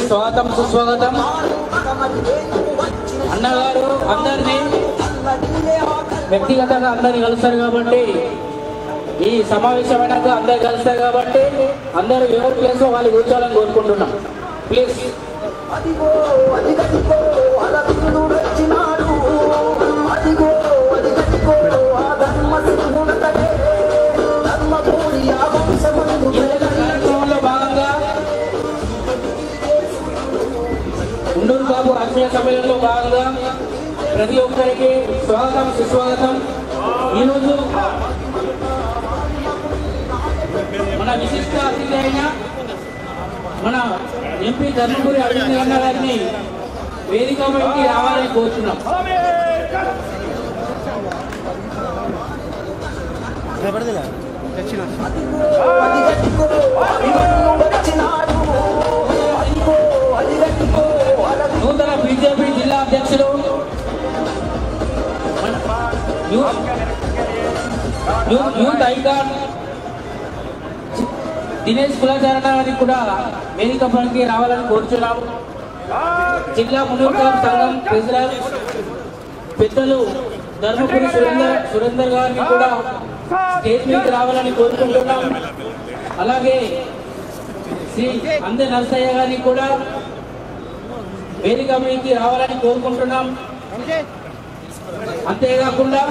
स्वागतम सुस्वागतम అన్నగారు అందరినీ వ్యక్తిగతంగా అందరినీ కలుస్తారు కాబట్టి ఈ సమావేశమైనాక అందరు కలుస్తారు కాబట్టి అందరూ ఎవరి ప్లేస్ లో వాళ్ళు కూర్చోవాలని కోరుకుంటున్నాం ప్లీజ్. భాగంగా ఉండూరు బాబు ఆత్మీయ సమ్మేళనంలో భాగంగా ప్రతి ఒక్కరికి స్వాగతం సుస్వాగతం. ఈరోజు మన విశిష్ట అతిథి అయిన మన ఎంపీ ధర్మపురి అరవింద్ అన్న గారిని వేదిక పైకి రావాలని కోరుతున్నాం. నూతన బీజేపీ జిల్లా అధ్యక్షులు యూత్ ఐకాన్ దినేష్ కులాచారణ గారికి కూడా వేదిక పైకి రావాలని కోరుచున్నాము. జిల్లా మునూరు సంఘం ప్రెసిడెంట్ పెద్దలు ధర్మపురి సురేందర్ గారిని కూడా స్టేజ్ మీదకి రావాలని కోరుకుంటున్నాం. అలాగే శ్రీ అందే నరసయ్య గారిని కూడా వేదిక మీదకి రావాలని కోరుకుంటున్నాం. అంతేకాకుండా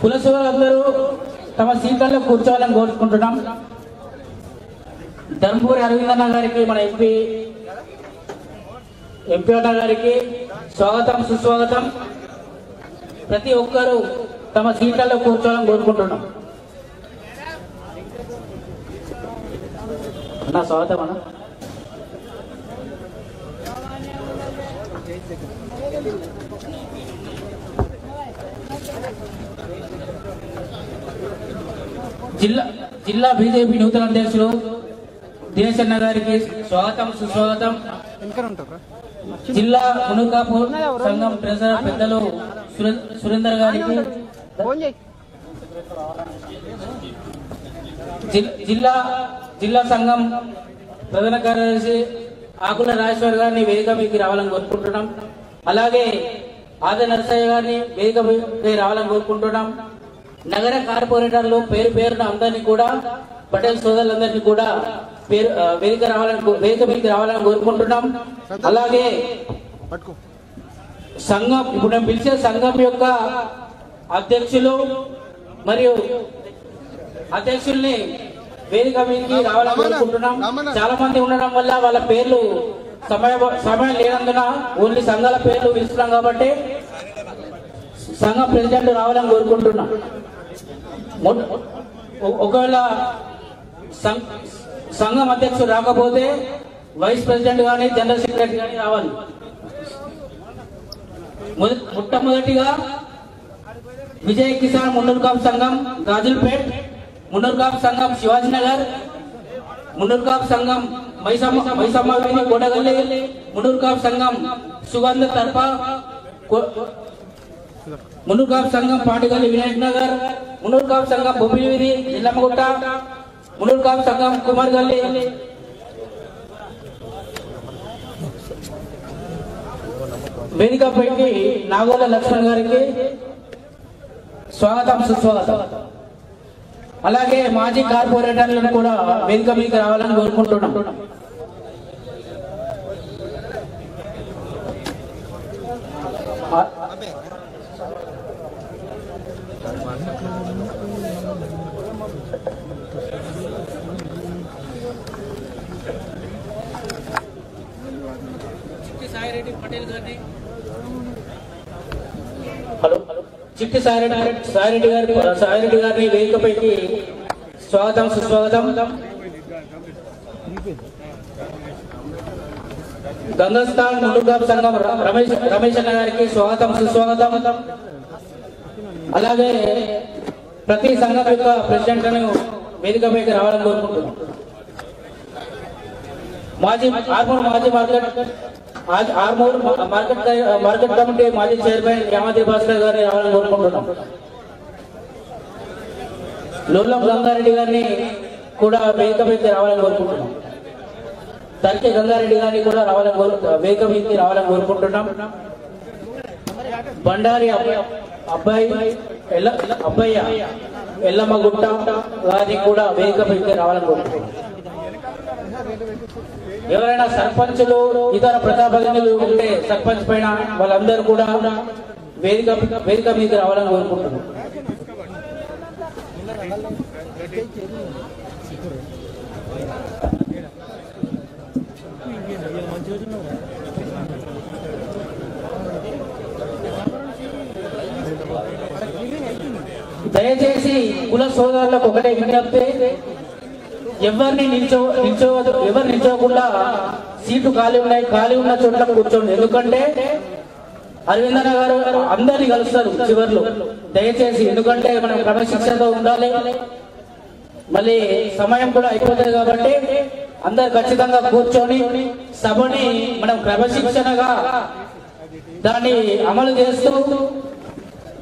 కులసోదరులందరూ తమ సీట్లలో కూర్చోవాలని కోరుకుంటున్నాం. ధర్మపురి అరవింద్ అన్న గారికి మన ఎంపీ అన్న గారికి స్వాగతం సుస్వాగతం. ప్రతి ఒక్కరూ తమ సీట్లలో కూర్చోవాలని కోరుకుంటున్నాం. అన్న స్వాగతం అన్న. జిల్లా బీజేపీ నూతన అధ్యక్షులు దినేష్ అన్న గారికి స్వాగతం సుస్వాగతం. జిల్లా మునుకాపూర్ సంఘం ట్రెజరర్ పెద్దలు సురేందర్ గారికి, జిల్లా సంఘం ప్రధాన కార్యదర్శి ఆకుల రాజేశ్వర్ గారిని వేదిక మీదకి రావాలని కోరుకుంటున్నాం. అలాగే ఆది నరసయ్య గారిని వేదిక మీదకి రావాలని కోరుకుంటున్నాం. నగర కార్పొరేటర్లు పేరు పేరున అందరినీ కూడా పటేల్ సోదరులందరినీ కూడా వేదిక మీదకి రావాలని కోరుకుంటున్నాం. అలాగే సంఘం ఇప్పుడు నేను పిలిచే సంఘం యొక్క అధ్యక్షులు మరియు అధ్యక్షుల్ని వేదిక మీదకి రావాలని కోరుకుంటున్నాం. చాలా మంది ఉండడం వల్ల వాళ్ళ పేర్లు సమయం లేనందున ఓన్లీ సంఘాల పేర్లు పిలుస్తున్నాం కాబట్టి సంఘం ప్రెసిడెంట్ రావాలని కోరుకుంటున్నాం. ఒకవేళ సంఘం అధ్యక్షుడు రాకపోతే వైస్ ప్రెసిడెంట్ కానీ జనరల్ సెక్రటరీ కానీ రావాలి. మొట్టమొదటిగా విజయ్ కిసాన్ మున్నూరు కాపు సంఘం గాజుల్పేట్, మున్నూరు కాపు సంఘం శివాజీనగర్, మున్నూరు కాపు సంఘం మైసమ్మవేణి కోడగల్లి, మున్నూరు కాపు సంఘం సుగంధ తర్ప, మున్నూరు కాపు సంఘం పాటిగల్లి వినాయక్ నగర్, మున్నూరు కాపు సంఘం బొబ్బిలివిధి ఇల్లమ్మగుట్ట, మున్నూరు కాపు సంఘం కుమార్గల్లి. వేదికపైకి నాగోల లక్ష్మణ్ గారికి స్వాగతం సుస్వాగతం. అలాగే మాజీ కార్పొరేటర్లను కూడా వేదిక మీదకి రావాలని కోరుకుంటున్నాం. హలో చిట్టి సాయిరెడ్డి గారిని వేదికపైకి స్వాగతం సుస్వాగతం. గంగస్థాన్ మున్నూరు కాపు సంఘం రమేష్ అన్న గారికి స్వాగతం సుస్వాగతం. అలాగే ప్రతి సంఘం యొక్క ప్రెసిడెంట్లను వేదికపైకి రావాలని కోరుకుంటున్నాం. ఆర్మూర్ మార్కెట్ కమిటీ మాజీ చైర్మన్ యామాద్రి భాస్కర్ గారిని రావాలని కోరుకుంటున్నాం. లోలం గంగారెడ్డి గారిని కూడా వేదికపైకి రావాలని కోరుకుంటున్నాం. తర్కి గంగారెడ్డి గారిని కూడా వేదికపైకి రావాలని కోరుకుంటున్నాం. బండారి అబ్బయ్య ఎల్లమ్మగుట్ట గారిని కూడా వేదికపైకి రావాలని కోరుకుంటున్నాం. ఎవరైనా సర్పంచులు ఇతర ప్రజాప్రతినిధులు ఉంటే సర్పంచ్ పైన వాళ్ళందరూ కూడా వేదిక మీద రావాలని కోరుకుంటున్నాం. దయచేసి కుల సోదరులకు ఒకటే విజ్ఞప్తి, ఎవరు నిల్చోకుండా సీటు ఖాళీ ఉన్న చోట్ల కూర్చోండి. ఎందుకంటే అరవిందన్న గారు అందరినీ కలుస్తారు చివర్లు. దయచేసి, ఎందుకంటే మనం క్రమశిక్షణతో ఉండాలి. మళ్ళీ సమయం కూడా అయిపోతుంది కాబట్టి అందరు ఖచ్చితంగా కూర్చొని సభని మనం క్రమశిక్షణగా దాన్ని అమలు చేస్తూ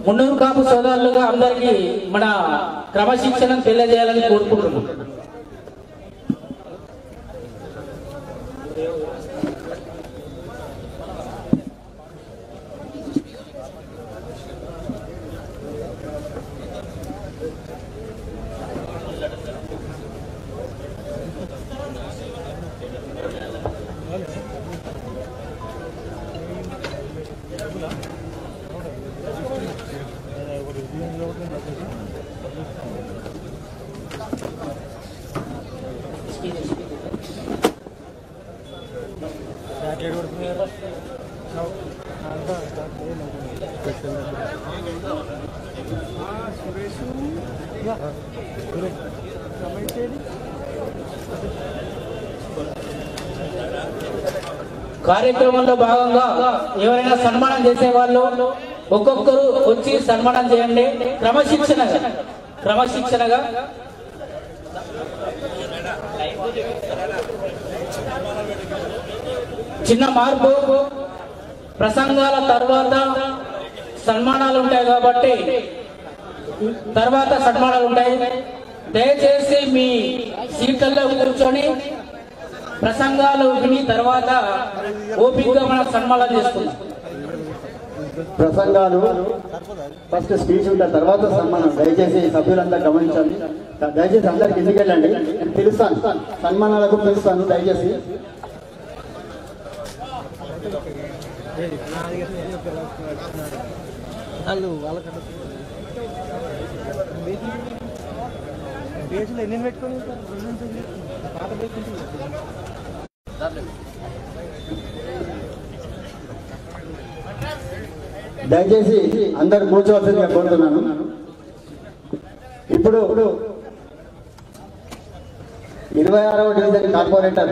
మున్నూరు కాపు సోదరులుగా అందరికీ మన క్రమశిక్షణను తెలియజేయాలని కోరుకుంటున్నాం. కార్యక్రమంలో భాగంగా ఎవరైనా సన్మానం చేసే వాళ్ళు ఒక్కొక్కరు వచ్చి సన్మానం చేయండి. క్రమశిక్షణగా చిన్న మార్పు, ప్రసంగాల తర్వాత సన్మానాలు ఉంటాయి కాబట్టి తర్వాత సన్మానాలు ఉంటాయి. దయచేసి మీ సీట్లలో కూర్చొని ప్రసంగాలు విని తర్వాత ఓపికగా మనం సన్మానం చేసుకుందాం. ప్రసంగాలు ఫస్ట్ స్పీచ్ ఉంటా, తర్వాత సన్మానం. దయచేసి సభ్యులంతా గమనించండి. దయచేసి అందరికి ఎందుకు వెళ్ళండి, పిలుస్తాను, సన్మానాలకు పిలుస్తాను. దయచేసి దయచేసి అందరు కూర్చోవలసిందిగా కోరుతున్నాను. ఇప్పుడు 26వ డివిజన్ కార్పొరేటర్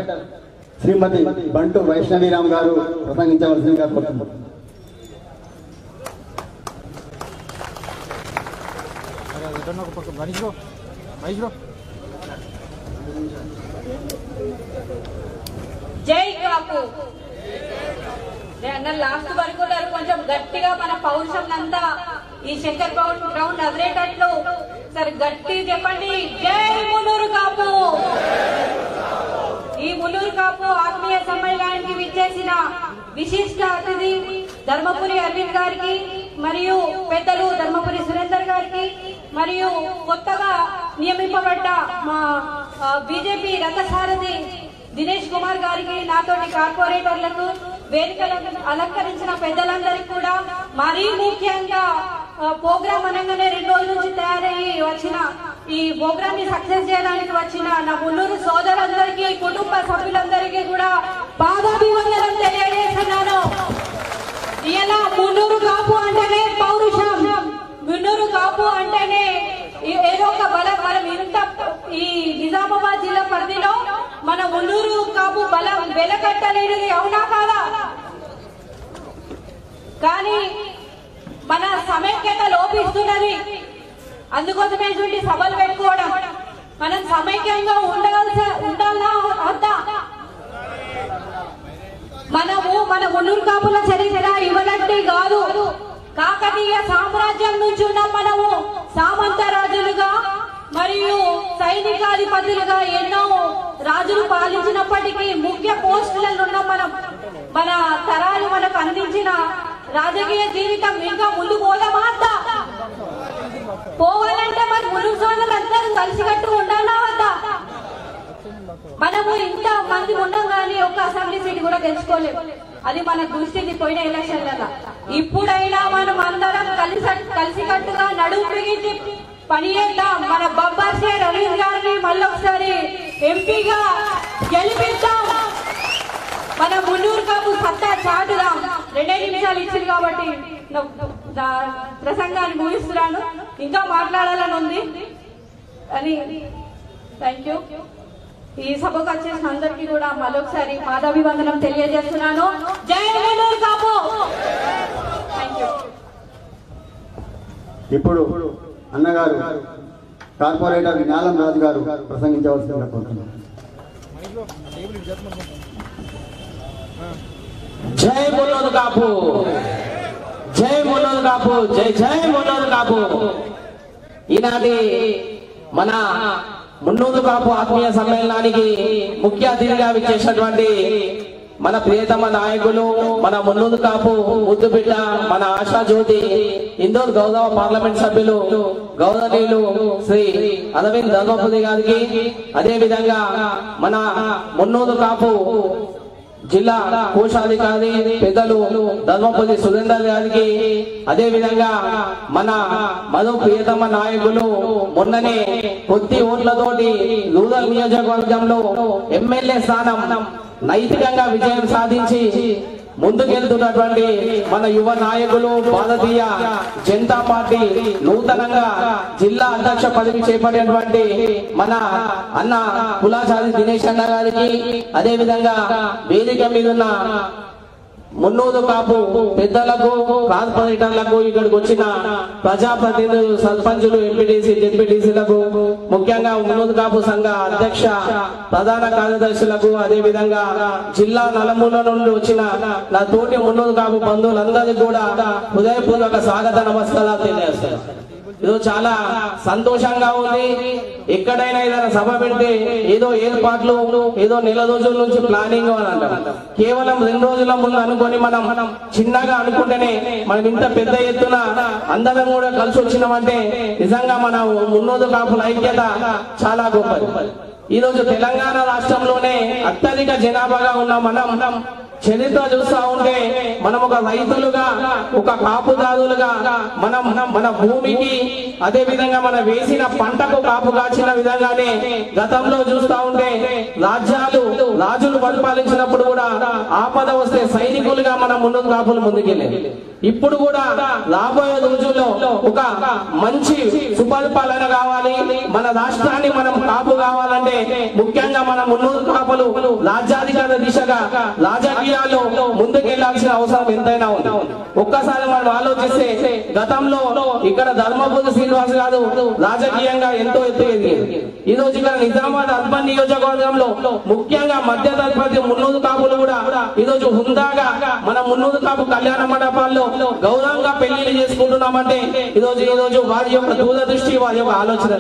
శ్రీమతి బంటు వైష్ణవీరామ్ గారు ప్రసంగించవలసిందిగా కోరుతున్నాను. జై కాపు లాస్ట్ వరకు కొంచెం గట్టిగా మన పౌరుషం అంతా ఈ శంకర్ గ్రౌండ్ అదిరేటట్లు సరే గట్టి చెప్పండి. జై మున్నూరు కాపు. ఈ మున్నూరు కాపు ఆత్మీయ సమ్మేళనానికి విచ్చేసిన విశిష్ట అతిథి ధర్మపురి అరవింద్ గారికి మరియు పెద్దలు ధర్మపురి సురేందర్ గారికి మరియు కొత్తగా నియమింపబడ్డ మా బీజేపీ రథసారథి దినేష్ కుమార్ గారికి, నాతోటి కార్పొరేటర్లకు, వేదికలను అలంకరించిన పెద్దలందరికీ కూడా, మరీ ముఖ్యంగా ప్రోగ్రామ్ అనగానే 2 రోజుల నుంచి తయారయ్యి వచ్చిన ఈ ప్రోగ్రామ్ ని సక్సెస్ చేయడానికి వచ్చిన నా మున్నూరు సోదరులందరికీ, కుటుంబ సభ్యులందరికీ కూడా పాదాభివందనం తెలియజేస్తున్నాను. ఇలా మున్నూరు కాపు అంటేనే పౌరుషం, మున్నూరు కాపు అంటేనే ఏదో ఒక బలం. మనం ఇంత ఈ నిజామాబాద్ జిల్లా పరిధిలో మన మున్నూరు కాపు బలం వెలకట్టలేనిది, అవునా కాదా? కానీ మన సమైక్యత లోపిస్తున్నది. అందుకోసమే చూడండి సభలు పెట్టుకోవడం. మనం సమైక్యంగా ఉండాలా వద్దా? మనము మన మున్నూరు కాపుల చరిత్ర ఇవ్వనట్టే కాదు. కాకతీయ సామ్రాజ్యం నుంచి ఉన్న మనము సామంత రాజులుగా మరియు సైనికాధిపతులుగా ఎన్నో రాజులు పాలించినప్పటికీ ముఖ్య పోస్టులలో ఉన్న మన తరాలు మనకు అందించిన రాజకీయ జీవితం ఇంకా ముందు పోదామా? పోవాలంటే మరి మున్నూరు సోదరులందరూ కలిసికట్టు ఉండాలా వద్దా? మనము ఇంత మంది ఉన్నాం కానీ ఒక అసెంబ్లీ సీట్ కూడా గెలుచుకోలేము. అది మన దృష్టిని పోయిన ఎలక్షన్లలో. ఇప్పుడైనా మనం అందరం కలిసికట్టుగా నడుము బిగించి పని చేద్దాం. మన బొబ్బర్ షేర్ అరవింద్ గారిని మళ్ళొకసారి ఎంపీగా గెలిపిద్దాం. మన మున్నూరు కాపు సత్తా చాటుదాం. 2 నిమిషాలు ఇచ్చింది కాబట్టి ప్రసంగాన్ని ముగిస్తున్నాను. ఇంకా మాట్లాడాలని ఉంది అని. Thank you. ఈ సభకు వచ్చేసిన అందరికీ కూడా మరొకసారి పాదాభివందనం తెలియజేస్తున్నాను. జై మున్నూరు కాపు. Thank you. ఇప్పుడు అన్నగారు కార్పొరేటర్ జ్ఞానం రాజు గారు ప్రసంగించవలసిందిగా కోరుతున్నాను. జై మున్నూరు కాపు, జై మున్నూరు కాపు, జై జై మున్నూరు కాపు. ఈనాటి మన మున్నూరు కాపు ఆత్మీయ సమ్మేళనానికి ముఖ్య అతిథిగా విచ్చేసినటువంటి మన ప్రియతమ నాయకులు, మన మున్నూరు కాపు ముద్దుబిడ్డ, మన ఆశా జ్యోతి ఇందూరు గౌరవ పార్లమెంట్ సభ్యులు గౌరవనీయులు శ్రీ అరవింద్ ధర్మపురి గారికి, అదే విధంగా మన మున్నూరు కాపు జిల్లా కోశాధికారి పెద్దలు ధర్మపురి సురేందర్ గారికి, అదే విధంగా మన మరో ప్రియతమ నాయకులు మొన్ననే కొద్ది ఓట్లతోటి రూరల్ నియోజకవర్గంలో ఎమ్మెల్యే స్థానం నైతికంగా విజయం సాధించి ముందుకెళ్తున్నటువంటి మన యువ నాయకులు, భారతీయ జనతా పార్టీ నూతనంగా జిల్లా అధ్యక్ష పదవి చేపట్టినటువంటి మన అన్న కులాచారి దినేష్ అన్న గారికి, అదే విధంగా వేదిక మీద ఉన్న మున్నూరు కాపు పెద్దలకు, కార్పొరేటర్లకు, ఇక్కడికి వచ్చిన ప్రజాప్రతినిధులు, సర్పంచులు, ఎంపీటీసీ, జెడ్పీటీసీలకు, ముఖ్యంగా మున్నూరు కాపు సంఘ అధ్యక్ష ప్రధాన కార్యదర్శులకు, అదే విధంగా జిల్లా నలుమూల నుండి వచ్చిన నా తోటి మున్నూరు కాపు బంధువులందరికీ కూడా హృదయపూర్వక స్వాగత నమస్కారాలు తెలియజేస్తాను. ఇది చాలా సంతోషంగా ఉంది. ఎక్కడైనా ఏదైనా సభ పెడితే ఏదో ఏర్పాట్లు ఏదో నెల రోజుల నుంచి ప్లానింగ్ అని అంటాం. కేవలం 2 రోజుల ముందు అనుకొని మనం చిన్నగా అనుకుంటేనే మనం ఇంత పెద్ద ఎత్తున అందరం కూడా కలిసి వచ్చినామంటే నిజంగా మన మున్నూరు కాపుల ఐక్యత చాలా గొప్పది. ఈ రోజు తెలంగాణ రాష్ట్రంలోనే అత్యధిక జనాభాగా ఉన్న మనం చరిత్ర చూస్తా ఉంటే మనం ఒక రైతులుగా, ఒక కాపుదారులుగా మనం మన భూమికి, అదే విధంగా మన వేసిన పంటకు కాపు కాచిన విధంగానే గతంలో చూస్తా ఉంటే రాజులు పరిపాలించినప్పుడు కూడా ఆపద వస్తే సైనికులుగా మన మున్నూరు కాపులు ముందుకెళ్ళేది. ఇప్పుడు కూడా రాబోయే రోజుల్లో ఒక మంచి సుపరిపాలన కావాలి, మన రాష్ట్రాన్ని మనం కాపు కావాలంటే ముఖ్యంగా మన మున్నూరు కాపులు రాజ్యాధికార దిశగా రాజకీయాల్లో ముందుకెళ్లాల్సిన అవసరం ఎంతైనా ఉంది. ఒక్కసారి మనం ఆలోచిస్తే గతంలో ఇక్కడ ధర్మపురి శ్రీనివాస్ గారు రాజకీయంగా ఎంతో ఎత్తు ఎదిగింది. ఈ రోజు ఇక్కడ నిజామాబాద్ అర్బన్ నియోజకవర్గంలో ముఖ్యంగా మధ్య తరగతి మున్నూరు కాపులు కూడా ఈ రోజు హుందాగా మన మున్నూరు కాపు కళ్యాణ మండపాల్లో గౌరవంగా పెళ్లిళ్ళు చేసుకుంటున్నామంటే ఈ రోజు వారి యొక్క దూరదృష్టి, వారి యొక్క ఆలోచన.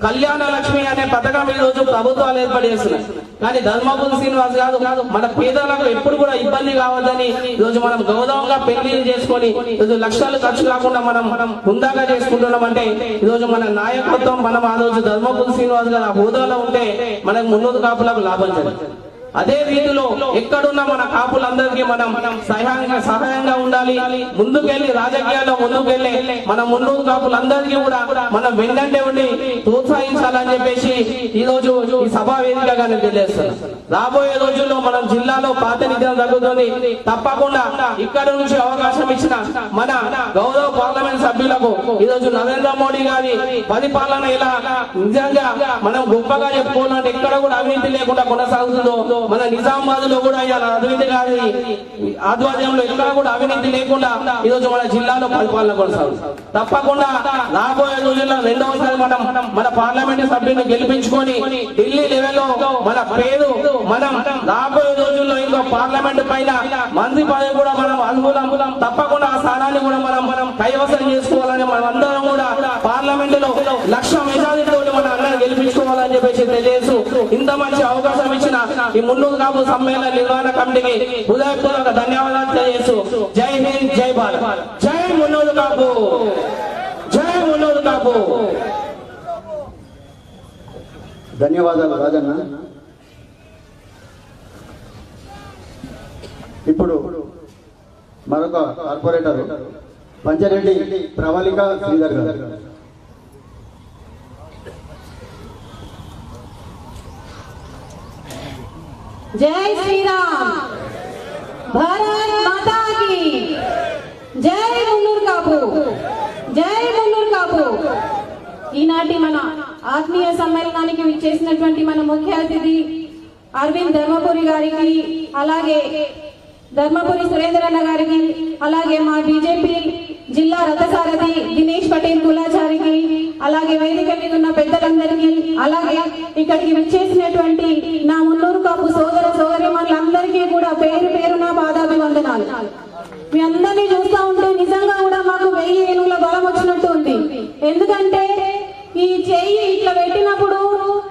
కళ్యాణ లక్ష్మి అనే పథకం ఈ రోజు ప్రభుత్వాలు ఏర్పాటు చేస్తున్నాయి. కానీ ధర్మపురి శ్రీనివాస్ గారు మన పేదలకు ఎప్పుడు కూడా ఇబ్బంది కావద్దని ఈ రోజు మనం గౌరవంగా పెళ్లిళ్ళు చేసుకొని ఈరోజు లక్షలు ఖర్చు కాకుండా మనం హుందాగా చేసుకుంటున్నామంటే ఈ రోజు మన నాయకత్వం, మనం ఆ రోజు ధర్మపురి శ్రీనివాస్ గారు ఆ హోదాలో ఉంటే మనకు మున్నూరు కాపులకు లాభం జరిగింది. అదే రీతిలో ఎక్కడున్న మన కాపులందరికీ మనం సహాయంగా ఉండాలి. ముందుకెళ్లి రాజకీయాల్లో ముందుకెళ్లి మన మున్నూరు కాపులందరికీ కూడా మనం వెన్నంటే ఉండి ప్రోత్సహించాలని చెప్పేసి ఈ రోజు ఈ సభా వేదికగా నేను తెలియజేస్తాను. రాబోయే రోజుల్లో మనం జిల్లాలో ప్రాతినిధ్యం జరుగుతుంది. తప్పకుండా ఇక్కడ నుంచి అవకాశం ఇచ్చిన మన గౌరవ పార్లమెంట్ సభ్యులకు ఈ రోజు నరేంద్ర మోడీ గారి పరిపాలన ఇలా నిజంగా మనం గొప్పగా చెప్పుకోవాలంటే ఎక్కడ కూడా అవినీతి లేకుండా కొనసాగుతుందో, మన నిజామాబాద్ లో కూడా అవినీతి గారి ఆధ్వర్యంలో ఎక్కడ కూడా అవినీతి లేకుండా ఈ రోజు మన జిల్లాలో పరిపాలన కొనసాగుతుంది. తప్పకుండా రాబోయే రోజుల్లో రెండవసారి మనం మన పార్లమెంట్ సభ్యుని గెలిపించుకొని ఢిల్లీ లెవెల్లో మన పేరు, మనం రాబోయే రోజుల్లో ఇంకో పార్లమెంట్ పైన మంత్రి పదవి కూడా మనం అనుకూలం. తప్పకుండా ఆ స్థానాన్ని కూడా మనం కైవసం చేసుకోవాలని మనం అందరం కూడా పార్లమెంట్ లో 1,00,000 మెజారిటీతో మన అందరం గెలిపించుకోవాలని చెప్పేసి తెలియజేస్తూ ఇంత మంచి అవకాశం ఇచ్చిన ఈ మున్నూరు కాపు సమ్మేళన నిర్వహణ కమిటీకి హృదయపూర్వక ధన్యవాదాలు తెలియజేస్తూ జై హింద్, జై భారత్, జై మున్నూరు కాపు, జై మున్నూరు కాపు. ధన్యవాదాలు రాజన్న. ఇప్పుడు మరొక కార్పొరేటర్ పంచారెడ్డి ప్రవళిక శ్రీధర్ గారు. జై శ్రీరామ్, భారత్ మాతా కీ జై, మున్నూరు కాపు, జై మున్నూరు కాపు. ఈనాటి మన ఆత్మీయ సమ్మేళనానికి విచ్చేసినటువంటి మన ముఖ్య అతిథి అరవింద్ ధర్మపురి గారికి, అలాగే ధర్మపురి సురేంద్రన్న గారికి, అలాగే మా బీజేపీ జిల్లా రథసారథి దినేష్ పటేల్ కులాచారికి, అలాగే వేదిక మీద ఉన్న పెద్దలందరికీ, అలాగే ఇక్కడికి విచ్చేసినటువంటి నా మున్నూరు కాపు సోదర సోదరిమణులందరికీ కూడా పేరు పేరున పాదాభివందనాలు. మీ అందరినీ చూస్తా ఉంటే నిజంగా కూడా మాకు 1000 ఏనుగుల బలం వచ్చినట్టు ఉంది. ఎందుకంటే ఈ చెయ్యి ఇట్లా పెట్టినప్పుడు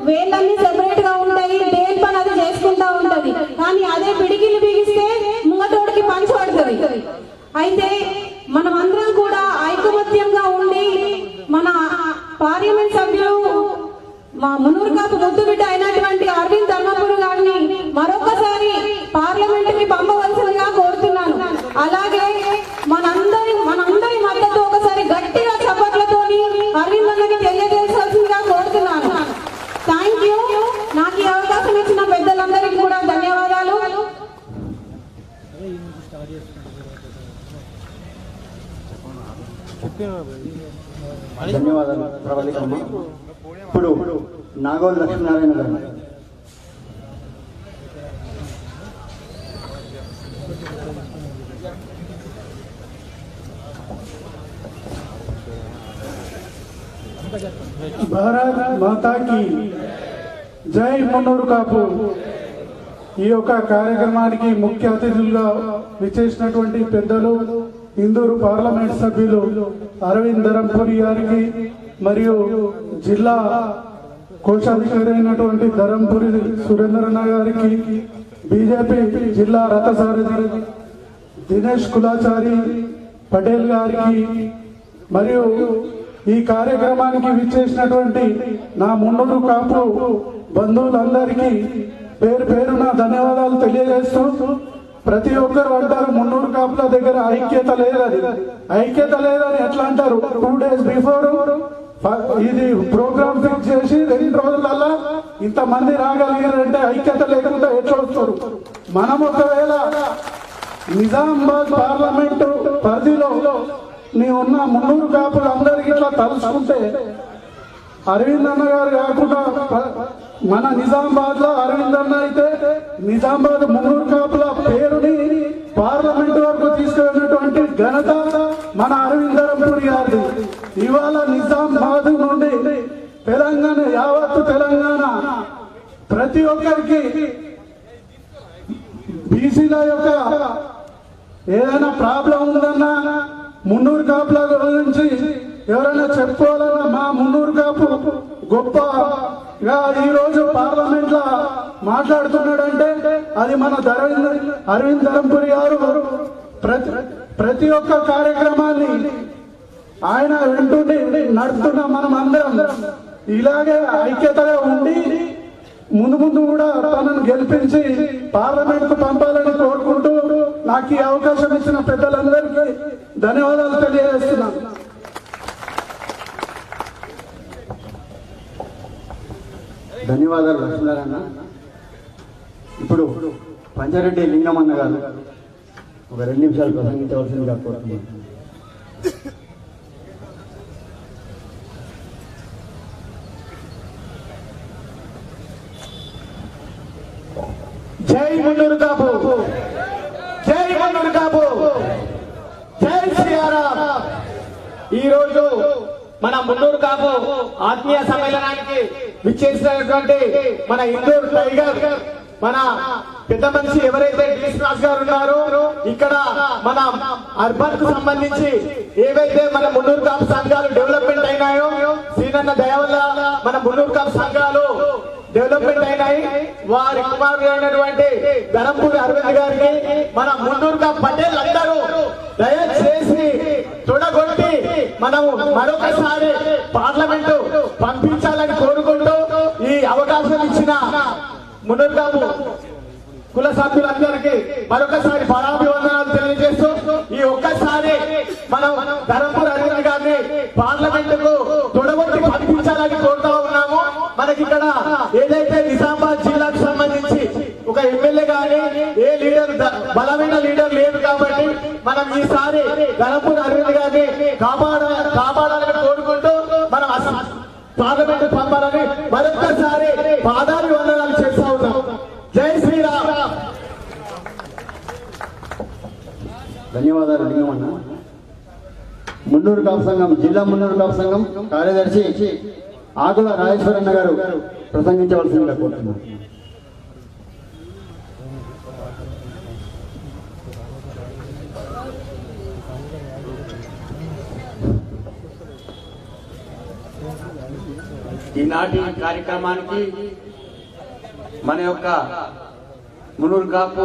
వేళ్ళన్నీ సెపరేట్ గా ఉంటాయి, దేని పని అది చేసుకుంటా ఉంటది. కానీ అదే పిడికిలు బిగిస్తే ముంగటోడికి పంచి పడుతుంది. అయితే మనం అందరం కూడా ఐకమత్యంగా ఉండి మన పార్లమెంట్ సభ్యులు మా మున్నూరు కాపు ముద్దు బిడ్డ అయినటువంటి అరవింద్ ధర్మపురి గారిని మరొకసారి పార్లమెంట్ కి పంపవలసిందిగా కోరుతున్నాను. అలాగే మనందరి మద్దతు ఒకసారి గట్టిగా చప్పట్లతో అరవింద్ అన్నకి తెలియజేయాల్సిందిగా కోరుతున్నాను. Thank you. నాకు ఈ అవకాశం ఇచ్చిన పెద్దలందరికీ కూడా ధన్యవాదాలు. ధన్యవాదాలు ప్రవళికమ్మ. ఇప్పుడు నాగోల్ లక్ష్మీనారాయణ గారు. భారత్ మాతాకి జై, మున్నూరు కాపు. ఈ యొక్క కార్యక్రమానికి ముఖ్య అతిథులుగా విచ్చేసినటువంటి పెద్దలు ఇందూరు పార్లమెంట్ సభ్యులు అరవింద్ ధర్మపురి గారికి, మరియు జిల్లా కోశాధికారి అయినటువంటి ధర్మపురి సురేంద్రన్న గారికి, బీజేపీ జిల్లా రథసారథి దినేష్ కులాచారి పటేల్ గారికి, మరియు ఈ కార్యక్రమానికి విచ్చేసినటువంటి నా మున్నూరు కాపు బంధువులందరికీ పేరు పేరున ధన్యవాదాలు తెలియజేస్తూ, ప్రతి ఒక్కరు అంటారు మున్నూరు కాపుల దగ్గర ఐక్యత లేదని. ఐక్యత లేదని ఎట్లా అంటారు? 2 days బిఫోర్ ఇది ప్రోగ్రామ్ ఫిక్స్ చేసి 2 రోజులల్లా ఇంతమంది రాగలిగారంటే ఐక్యత లేకుండా ఎట్లా వస్తారు? మనం ఒకవేళ నిజామాబాద్ పార్లమెంటు పరిధిలో ఉన్న మున్నూరు కాపులందరికీ ఇట్లా తలుచుకుంటే అరవింద్ అన్న గారు కాకుండా మన నిజామాబాద్ లో అరవింద్ అన్న అయితే నిజామాబాద్ మున్నూరు కాపుల పేరుని పార్లమెంట్ వరకు తీసుకెళ్ళినటువంటి ఘనత మన అరవింద్ ధరంపూరి గారిది. ఇవాళ నిజామాబాద్ నుండి తెలంగాణ యావత్తు తెలంగాణ ప్రతి ఒక్కరికి బీసీల యొక్క ఏదైనా ప్రాబ్లం ఉందన్నా మున్నూరు కాపుల గురించి ఎవరైనా చెప్పుకోవాలన్నా మా మున్నూరు కాపు గొప్పగా ఈ రోజు పార్లమెంట్ లో మాట్లాడుతున్నాడంటే అది మన అరవింద్ ధరంపూరి గారు ప్రతి ఒక్క కార్యక్రమాన్ని ఆయన వింటుండి నడుపుతున్న మనం అందరం ఇలాగే ఐక్యతగా ఉండి ముందు కూడా తనను గెలిపించి పార్లమెంట్ కు పంపాలని కోరుకుంటూ నాకు ఈ అవకాశం ఇచ్చిన పెద్దలందరికీ ధన్యవాదాలు తెలియజేస్తున్నాను. ధన్యవాదాలు లక్ష్మీనారాయణ. ఇప్పుడు పంచారెడ్డి లింగమన్న గారు ఒక 2 నిమిషాలు ప్రసంగించవలసిందిగా కోరుతున్నాను. జై మున్నూరు కాపు, జై మున్నూరు కాపు, జై శ్రీరామ్. ఈ రోజు మన మున్నూరు కాపు ఆత్మీయ సమ్మేళనానికి విచ్చేసినటువంటి మన ఇందూరు టైగర్ మన పెద్ద మనిషి ఎవరైతే డిఎస్ రాజ్ గారు ఉన్నారో, ఇక్కడ మన అర్బన్ కు సంబంధించి ఏవైతే మన మున్నూరు కాపు సంఘాలు డెవలప్మెంట్ అయినాయో, శ్రీనన్న దయ వల్ల మన మున్నూరు కాపు సంఘాలు డెవలప్మెంట్ అయినాయి. వారి కుమారుడు అయినటువంటి ధరంపూరి అరవింద్ గారికి మన మున్నూరు కాపు పటేల్ అందరూ దయచేసి తొడగొట్టి మనం మరొకసారి పార్లమెంటు పంపించాలని కోరుకుంటూ ఈ అవకాశం ఇచ్చిన మున్నూరు కాపు కుల సభ్యులందరికీ మరొకసారి పరాభివందనాలు తెలియజేస్తూ ఈ ఒక్కసారి మనం ధరంపూరి అరవింద్ గారిని పార్లమెంటుకు తొడగొట్టి పంపించాలని కోరుతా ఉన్నాము. మనకి ఇక్కడ ఏదైతే నిజామాబాద్ జిల్లాకు సంబంధించి ఒక ఎమ్మెల్యే గానీ ఏ లీడర్ బలమైన లీడర్ లేదు కాబట్టి మనం ఈసారి ధరంపూరి అరవింద్ గారిని కాపాడాలని కోరుకుంటూ మనం పార్లమెంట్ పంపాలని మరొకసారి పాదాభివందనాలు చేస్తా ఉన్నాం. జై శ్రీరామ్. ధన్యవాదాలు లింగమన్న. మున్నూరు కాపు సంఘం జిల్లా మున్నూరు కాపు సంఘం కార్యదర్శి ఆకుల రాజేశ్వరన్న గారు ప్రసంగించవలసిందిగా కోరుతున్నాను. ఈనాటి కార్యక్రమానికి మన యొక్క మున్నూరు కాపు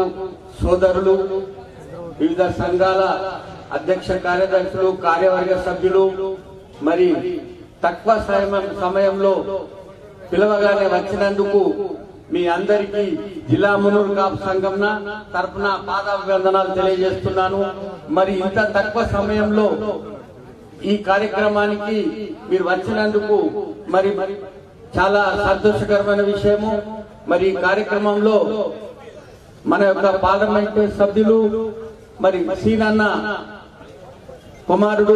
సోదరులు, వివిధ సంఘాల అధ్యక్ష కార్యదర్శులు, కార్యవర్గ సభ్యులు, మరి తక్కువ సమయంలో పిలవగానే వచ్చినందుకు మీ అందరికీ జిల్లా మున్నూరు కాపు సంఘం తరఫున పాదాభివందనాలు తెలియజేస్తున్నాను. మరి ఇంత తక్కువ సమయంలో ఈ కార్యక్రమానికి మీరు వచ్చినందుకు మరి చాలా సంతోషకరమైన విషయము. మరి ఈ కార్యక్రమంలో మన యొక్క పార్లమెంట్ సభ్యులు మరి సీనన్న కుమారుడు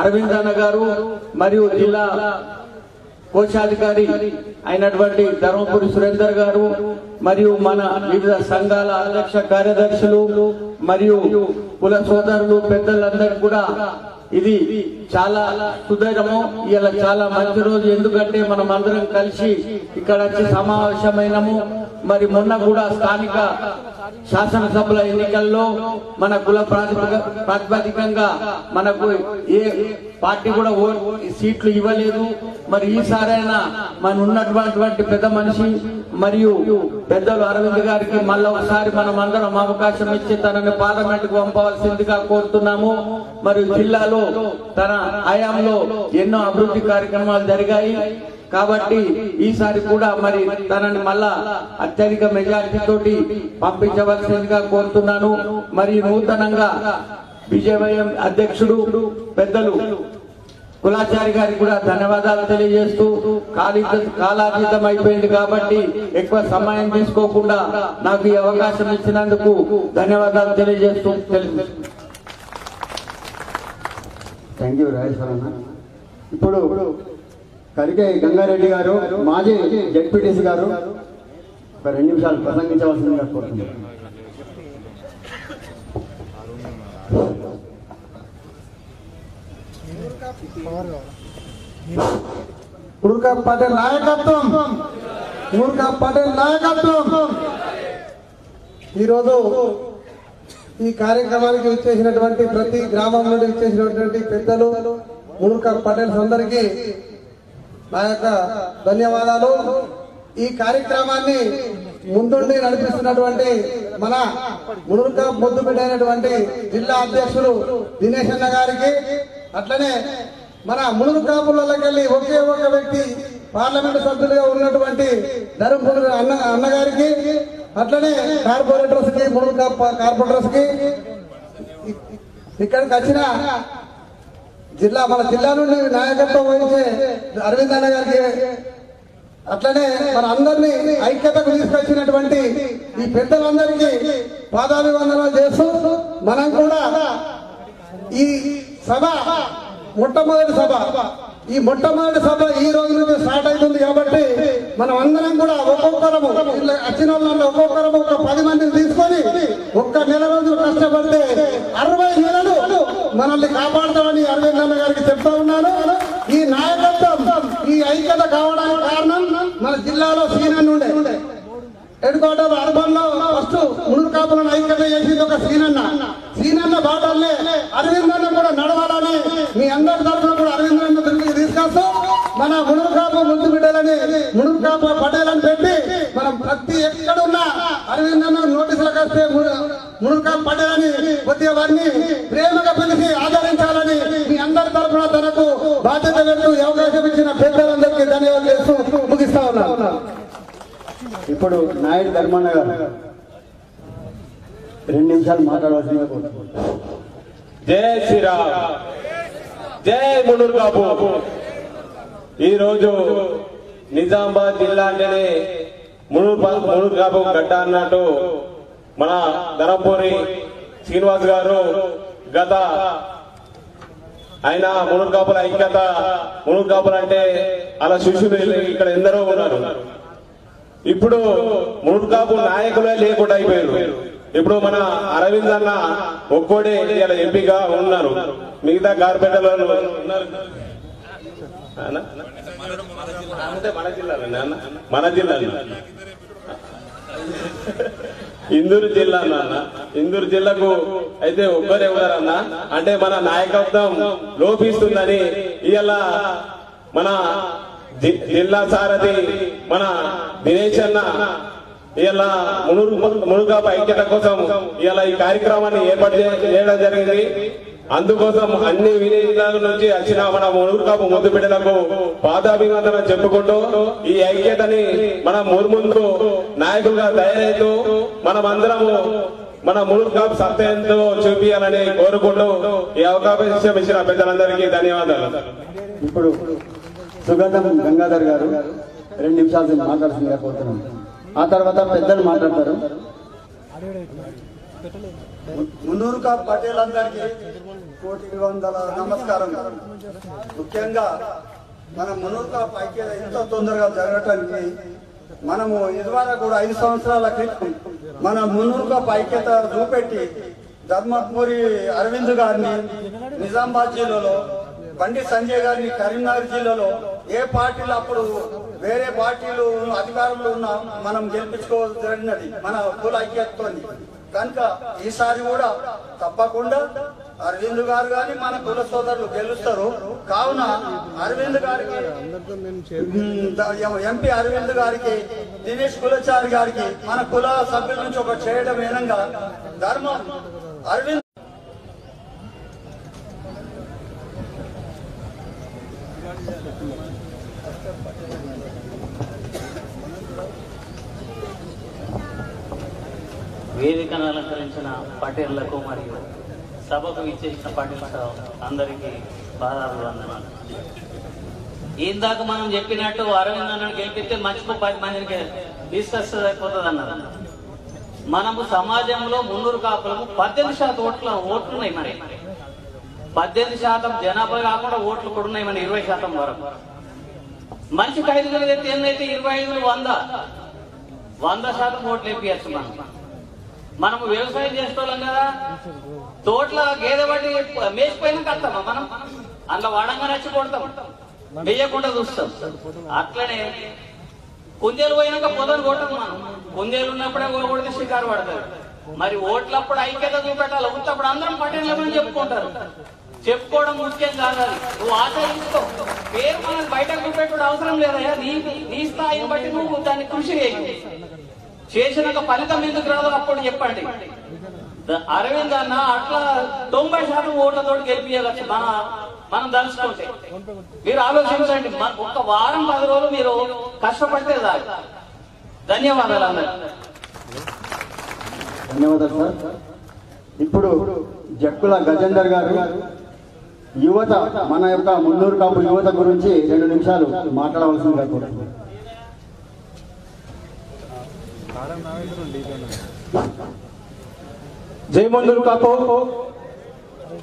అరవింద్ అన్న గారు మరియు జిల్లా కోశాధికారి అయినటువంటి ధర్మపురి సురేందర్ గారు మరియు మన వివిధ సంఘాల అధ్యక్ష కార్యదర్శులు మరియు కుల సోదరులు పెద్దలందరూ కూడా ఇది చాలా సుదైరము. ఇలా చాలా మంచి రోజు, ఎందుకంటే మనం అందరం కలిసి ఇక్కడ వచ్చి సమావేశమైనము. మరి మొన్న కూడా స్థానిక శాసనసభల ఎన్నికల్లో మన కుల ప్రాతిపదికంగా మనకు ఏ పార్టీ కూడా సీట్లు ఇవ్వలేదు. మరి ఈసారైనా మన ఉన్నటువంటి పెద్ద మనిషి మరియు పెద్దలు అరవింద్ గారికి మళ్ళీ ఒకసారి మనం అందరం అవకాశం ఇచ్చి తనని పార్లమెంట్ కు పంపవలసిందిగా కోరుతున్నాము. మరియు జిల్లాలో తన హయాంలో ఎన్నో అభివృద్ధి కార్యక్రమాలు జరిగాయి కాబట్టి ఈసారి కూడా మరి తనని మళ్ళా అత్యధిక మెజారిటీ తోటి పంపించవలసిందిగా కోరుతున్నాను. మరి నూతనంగా బీజేవైఎం అధ్యక్షుడు పెద్దలు కులాచారి గారికి కూడా ధన్యవాదాలు తెలియజేస్తూ కాలాతీతం అయిపోయింది కాబట్టి ఎక్కువ సమయం తీసుకోకుండా నాకు ఈ అవకాశం ఇచ్చినందుకు ధన్యవాదాలు తెలియజేస్తూ థ్యాంక్ యూ రాజేశ్వర అన్న. ఇప్పుడు కరికే గంగారెడ్డి గారు మాజీ జెడ్పీటీసీ గారు ఒక 2 నిమిషాలు ప్రసంగించవలసిందిగా కోరుతున్నాను. ఊర్కా పటేల్ నాయకత్వం, ఊర్కా పటేల్ నాయకత్వం. ఈరోజు ఈ కార్యక్రమానికి విచ్చేసినటువంటి ప్రతి గ్రామం నుండి విచ్చేసినటువంటి పెద్దలు ఊర్కా పటేల్స్ అందరికీ నా యొక్క ధన్యవాదాలు. ఈ కార్యక్రమాన్ని ముందుండి నడిపిస్తున్నటువంటి మన మునుర్కా ముద్దుబిడ్డ అయినటువంటి జిల్లా అధ్యక్షులు దినేష్ అన్న గారికి, అట్లనే మన మునుగు కాపులకెళ్ళి ఒకే ఒక వ్యక్తి పార్లమెంటు సభ్యులుగా ఉన్నటువంటి ధర్మపురి అన్నగారికి, అట్లనే కార్పొరేటర్స్ కి, మునుగు కార్పొరేటర్స్ కి, ఇక్కడికి వచ్చిన మన జిల్లా నుండి నాయకత్వం వహించే అరవింద్ అన్న గారికి, అట్లనే మన అందరినీ ఐక్యతకు తీసుకొచ్చినటువంటి ఈ పెద్దలందరికీ పాదాభివందనాలు చేస్తూ, మనం కూడా ఈ సభ మొట్టమొదటి సభ, ఈ మొట్టమొదటి సభ ఈ రోజు నుంచి స్టార్ట్ అవుతుంది కాబట్టి మనం అందరం కూడా ఒక్కొక్కరము వచ్చిన వాళ్ళలో ఒక్కొక్కరము ఒక 10 మందిని తీసుకొని ఒక్క నెల రోజులు కష్టపడితే 60 నెలలు మనల్ని కాపాడుతామని అరవింద్ అన్న గారికి చెప్తా ఉన్నాను. ఈ నాయకత్వం, ఈ ఐక్యత కావడానికి కారణం మన జిల్లాలో సీనన్ ఉండే హెడ్ క్వార్టర్ అర్బన్ లో ఫస్ట్ మునుగు కాపులను ఐక్యత చేసింది ఒక సీనన్న బాటల్లే అరవింద్ అన్న కూడా నడవాలని మీ అందరి తరఫున కూడా అరవింద్ అన్న తిరిగి తీసుకొస్తూ మన మునుగు కాపు ముద్దు బిడ్డలని మునుగు కాపు పటేలని పెట్టి మనం ప్రతి ఎక్కడున్నా అరవింద్ అన్న నోటీసులకు వస్తే మునుగు కాపు పటేలని కొద్దిగా వారిని ప్రేమగా పిలిచి ఆదరించాలని మీ అందరి తరఫున తనకు బాధ్యత పెడుతూ అవకాశం ఇచ్చిన పెద్దలందరికీ ధన్యవాదాలు చేస్తూ ముగిస్తా ఉన్నాను. ఇప్పుడు నాయుడు ధర్మన్న గారు 2 నిమిషాలు మాట్లాడవలసిందిగా కోరుతున్నాను. జై శ్రీరామ్, జై మునుగు కాపు. ఈరోజు నిజామాబాద్ జిల్లా అంటేనే మునుగు కాపు గడ్డ అన్నట్టు మన ధర్మపురి శ్రీనివాస్ గారు గత ఆయన మునుగు కాపుల ఐక్యత, మునుగు కాపులు అంటే అలా శిష్యులు ఇక్కడ ఎందరో ఉన్నారు. ఇప్పుడు మునుగు కాపు నాయకులే లేకుండా అయిపోయారు. ఇప్పుడు మన అరవింద్ అన్న ఒక్కోడే ఇలా ఎంపీగా ఉన్నారు, మిగతా కార్పొరేటర్లు ఉన్నారు. మన జిల్లా ఇందూరు జిల్లా అన్న, ఇందూరు జిల్లాకు అయితే ఒక్కరే ఉన్నారన్న. అంటే మన నాయకత్వం లోపిస్తుందని ఇవాళ మన జిల్లా సారథి మన దినేష్ అన్న ఇలా మునుగు కాపు ఐక్యత కోసం ఇలా ఈ కార్యక్రమాన్ని ఏర్పాటు చేయడం జరిగింది. అందుకోసం అన్ని విలేజ్ల నుంచి వచ్చిన మన మునుగు కాపు ముద్దు బిడ్డలకు పాదాభివందనం చెప్పుకుంటూ ఈ ఐక్యతని మన ముందు నాయకులుగా తయారైతూ మనమందరము మన మునుగు కాపు సత్యంతో చూపించాలని కోరుకుంటూ ఈ అవకాశం ఇచ్చిన పెద్దలందరికీ ధన్యవాదాలు. ఇప్పుడు సుగంధం గంగాధర్ గారు 2 నిమిషాలు మాట్లాడుతుందిగా కోరుతున్నాం. ఆ తర్వాత పెద్దలు మాట్లాడతారు. మునుగు కాపు పటేలందరికీ 1,100,000 నమస్కారం. ముఖ్యంగా మన మునుగు కాపు ఐక్యత ఎంతో తొందరగా జరగటానికి మనము ఇదివరకు కూడా 5 సంవత్సరాల క్రితం మన మునుగు కాపు ఐక్యత చూపెట్టి ధర్మపురి అరవింద్ గారిని నిజామాబాద్ జిల్లాలో, బండి సంజయ్ గారిని కరీంనగర్ జిల్లాలో ఏ పార్టీలు అప్పుడు వేరే పార్టీలు అధికారంలో ఉన్న మనం గెలిపించుకోవాల్సి జరిగినది మన కుల ఐక్యతతో. కనుక ఈసారి కూడా తప్పకుండా అరవింద్ గారు గాని మన కుల సోదరులు గెలుస్తారు. కావున అరవింద్ గారికి, ఎంపీ అరవింద్ గారికి, దినేష్ కులచారి గారికి మన కుల సభ్యుల నుంచి ఒక చేయడం విధంగా ధర్మం అరవింద్ వేదికను అలంకరించిన పటేళ్లకు మరియు సభకు ఇచ్చేసిన పటేళ్లకు అందరికీ పాదాభివందనాలు. ఇందాక మనం చెప్పినట్టు అరవింద్ అన్నను గెలిపిస్తే మర్చిపో 10 మందికి డిస్కస్ అయిపోతుంది అన్నారు. మనము సమాజంలో మున్నూరు కాపులము 18% ఓట్లున్నాయి. మరి 18% జనాభా కాకుండా ఓట్లు కూడా ఉన్నాయి మన 20% వరకు. మనిషికి 5,000 ఎత్తే ఏందైతే 25 100% ఓట్లు వేపించచ్చు. మనం వ్యవసాయం చేసేవాళ్ళం కదా, తోటల గేదె బట్టి మేసిపోయినా కడతామా మనం? అందులో వాడంగా నచ్చి కొడతాం, వేయకుండా చూస్తాం. అట్లనే కుందేలు పోయినాక పొదలు కొట్టం మనం. కుందేలు ఉన్నప్పుడే కొడితే షికారు పడతారు. మరి ఓట్లప్పుడు ఐక్యత చూపెట్టాలి. ఉన్నప్పుడు అందరం పట్టణంలో చెప్పుకుంటారు. చెప్పుకోవడం ముఖ్యం కాదు. నువ్వు ఆచరించుకో. పేరు మనం బయటకు చూపెట్టుడు అవసరం లేదయ్యా. నీ స్థాయిని బట్టి నువ్వు దాన్ని కృషి చేసినాక ఫలితం ఎందుకు రాదో అప్పుడు చెప్పండి. అరవింద్ అన్న అట్లా 90% ఓట్లతో గెలిపించవచ్చు మనం దలుచుకుంటే. మీరు ఆలోచించండి. ఒక్క వారం 10 రోజులు మీరు కష్టపడితే చాలు. ధన్యవాదాలు అందరూ. ధన్యవాదాలు సార్. ఇప్పుడు జక్కుల గజేందర్ గారు యువత, మన యొక్క మున్నూరు కాపు యువత గురించి 2 నిమిషాలు మాట్లాడవలసిందిగా కోరుతున్నాను. జై మున్నూరు కాపు,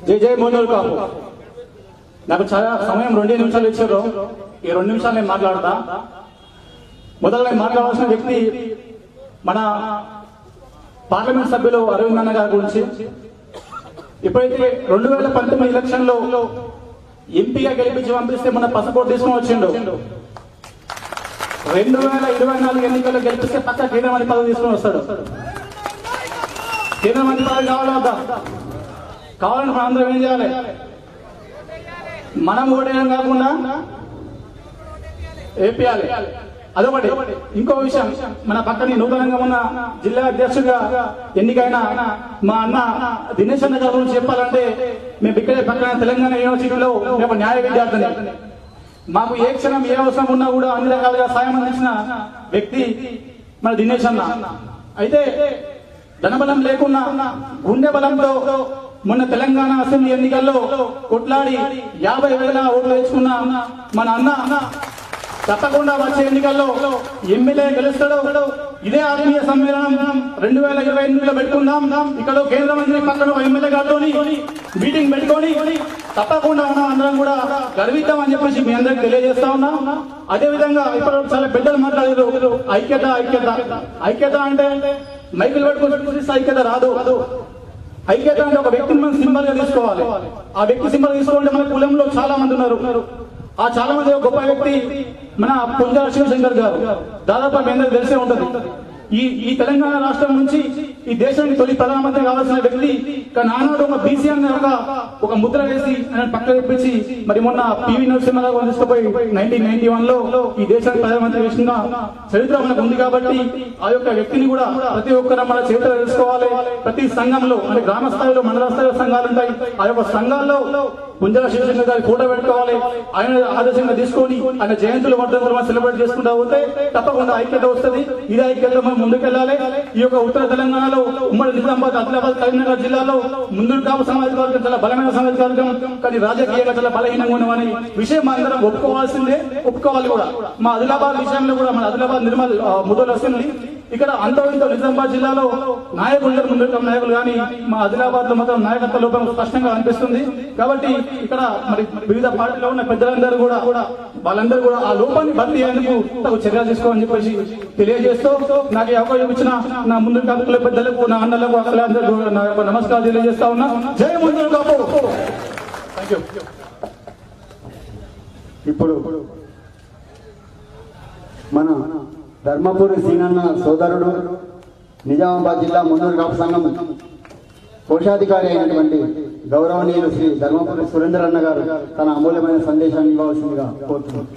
జై జై మున్నూరు కాపు. నాకు చాలా సమయం 2 నిమిషాలు ఇచ్చారు. ఈ 2 నిమిషాలు నేను మాట్లాడతా. మొదలు నేను మాట్లాడాల్సిన వ్యక్తి మన పార్లమెంట్ సభ్యులు అరవింద్ అన్న గారి గురించి. ఇప్పుడైతే 2019 ఎలక్షన్ లో ఎంపీగా గెలిపించి పంపిస్తే మన పసపోర్ట్ తీసుకుని వచ్చిండు. 2024 ఎన్నికల్లో గెలిపిస్తే పక్క కేంద్ర మంత్రి పదవి తీసుకుని వస్తాడు. కేంద్ర మంత్రి పదవి కావాలా వద్దా? కావాలంటే మనం అందరం ఏం చేయాలి? మనం ఓటేయడం కాకుండా ఏపీయాలి. అదొకటి. ఇంకో విషయం, మన పక్కని నూతనంగా ఉన్న జిల్లా అధ్యక్షుడిగా ఎన్నికైన మా అన్న దినేష్ అన్న గారి గురించి చెప్పాలంటే, మేము ఇక్కడే పక్కన తెలంగాణ యూనివర్సిటీలో మేము న్యాయ విద్యార్థిని. మాకు ఏ క్షణం ఏ అవసరం ఉన్నా కూడా అన్ని రకాలుగా సాయం అందించిన వ్యక్తి మన దినేష్ అన్న. అయితే ధనబలం లేకున్నా గుండె బలంతో మొన్న తెలంగాణ అసెంబ్లీ ఎన్నికల్లో కొట్లాడి 50,000 ఓట్లు వేసుకున్న మన అన్న తప్పకుండా వచ్చే ఎన్నికల్లో ఎమ్మెల్యే గెలుస్తాడు. ఇదే ఆత్మీయ సమ్మేళనం 2028లో పెట్టుకుందాం. ఇక్కడ కేంద్ర మంత్రి పక్కన ఎమ్మెల్యే గారితో మీటింగ్ పెట్టుకొని తప్పకుండా మనం అందరం కూడా గర్విద్దామని చెప్పేసి మీ అందరికి తెలియజేస్తా ఉన్నాం. అదే విధంగా ఇప్పుడు చాలా బిడ్డలు మాట్లాడారు. ఐక్యత ఐక్యత ఐక్యత అంటే మైకులు పట్టుకుని ఐక్యత రాదు. ఐక్యత అంటే ఒక వ్యక్తిని మనం సింబల్ గా తీసుకోవాలి. ఆ వ్యక్తి సింబల్ తీసుకోవాలంటే మన కులంలో చాలా మంది ఉన్నారు. ఆ చాలా మంది గొప్ప వ్యక్తి మన పుంజాల శివశంకర్ గారు. దాదాపు మీ అందరికి తెలిసే ఉంటది. ఈ తెలంగాణ రాష్ట్రం నుంచి ఈ దేశానికి తొలి ప్రధానమంత్రి కావాల్సిన వ్యక్తి. కానీ ఆనాడు ఒక బీసీ అనే ఒక ముద్ర వేసి పక్క తెప్పించి మరి మొన్న పివి నరసింహారావు తీసుకుపోయి 1991లో ఈ దేశానికి ప్రధానమంత్రి వేసిన చరిత్ర మనకు ఉంది. కాబట్టి ఆ యొక్క వ్యక్తిని కూడా ప్రతి ఒక్కరు మన చరిత్ర తెలుసుకోవాలి. ప్రతి సంఘంలో అంటే గ్రామ స్థాయిలో మండల స్థాయిలో సంఘాలు ఉంటాయి. ఆ యొక్క సంఘాల్లో పుంజాల శివశంకర్ గారి ఫోటో పెట్టుకోవాలి. ఆయన ఆదర్శంగా తీసుకొని ఆయన జయంతుల వర్ధంతులు మనం సెలబ్రేట్ చేసుకుంటా పోతే తప్పకుండా ఐక్యత వస్తుంది. ఇదే ఐక్యత మనం ముందుకెళ్లాలి. ఈ యొక్క ఉత్తర తెలంగాణలో ఉమ్మడి నిజామాబాద్, ఆదిలాబాద్, కరీంనగర్ జిల్లాలో మున్నూరు కాపు సామాజిక వర్గం చాలా బలమైన సామాజిక వర్గం, కానీ రాజకీయంగా చాలా బలహీనంగా ఉన్నామని విషయం అందరం ఒప్పుకోవాల్సిందే, ఒప్పుకోవాలి కూడా. మా ఆదిలాబాద్ విషయంలో కూడా మన ఆదిలాబాద్ నిర్మల్ ముదోల్ అసెంబ్లీ ఇక్కడ అంతో ఇంతో నిజామాబాద్ జిల్లాలో నాయకులు ముందు నాయకులు కానీ మా ఆదిలాబాద్ లో మాత్రం నాయకత్వ లోపం స్పష్టంగా అనిపిస్తుంది. కాబట్టి ఇక్కడ మరి వివిధ పార్టీలో ఉన్న పెద్దలందరూ కూడా వాళ్ళందరూ కూడా ఆ లోపాన్ని భర్తీ అయ్యేందుకు తగు చర్యలు తీసుకోవాలని చెప్పేసి తెలియజేస్తూ నాకు ఈ అవకాశం ఇచ్చిన నా ముందు కాపుల పెద్దలకు, నా అన్నలకు, అక్కలందరూ నా యొక్క నమస్కారం తెలియజేస్తా ఉన్నా. జై ముందు కాపు. Thank you. ఇప్పుడు మన ధర్మపురి సీనన్న సోదరుడు నిజామాబాద్ జిల్లా మున్నూరు కాపు సంఘం కోశాధికారి అయినటువంటి గౌరవనీయులు శ్రీ ధర్మపురి సురేందర్ అన్న గారు తన అమూల్యమైన సందేశాన్ని ఇవ్వవలసిందిగా కోరుతున్నాను.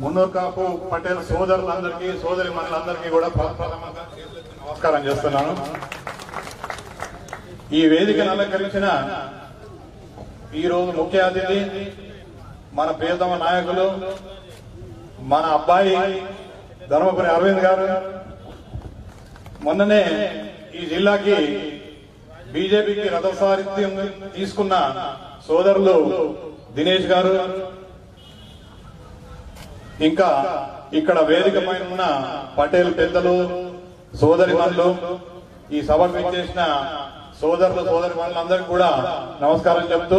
మున్నూరు కాపు పటేల్ సోదరులందరికీ, సోదరి మనులందరికీ కూడా ప్రథమంగా నమస్కారం చేస్తున్నాను. ఈ వేదికను అలంకరించిన ఈరోజు ముఖ్య అతిథి మన ప్రియతమ నాయకులు మన అబ్బాయి ధర్మపురి అరవింద్ గారు. మొన్ననే ఈ జిల్లాకి బీజేపీకి రథసారథ్యం తీసుకున్న సోదరులు దినేష్ గారు, ఇంకా ఇక్కడ వేదిక పైన ఉన్న పటేల్ పెద్దలు, సోదరిమణులు, ఈ సభకు విచ్చేసిన సోదరులు సోదరి వాళ్ళందరికీ కూడా నమస్కారం చెప్తూ,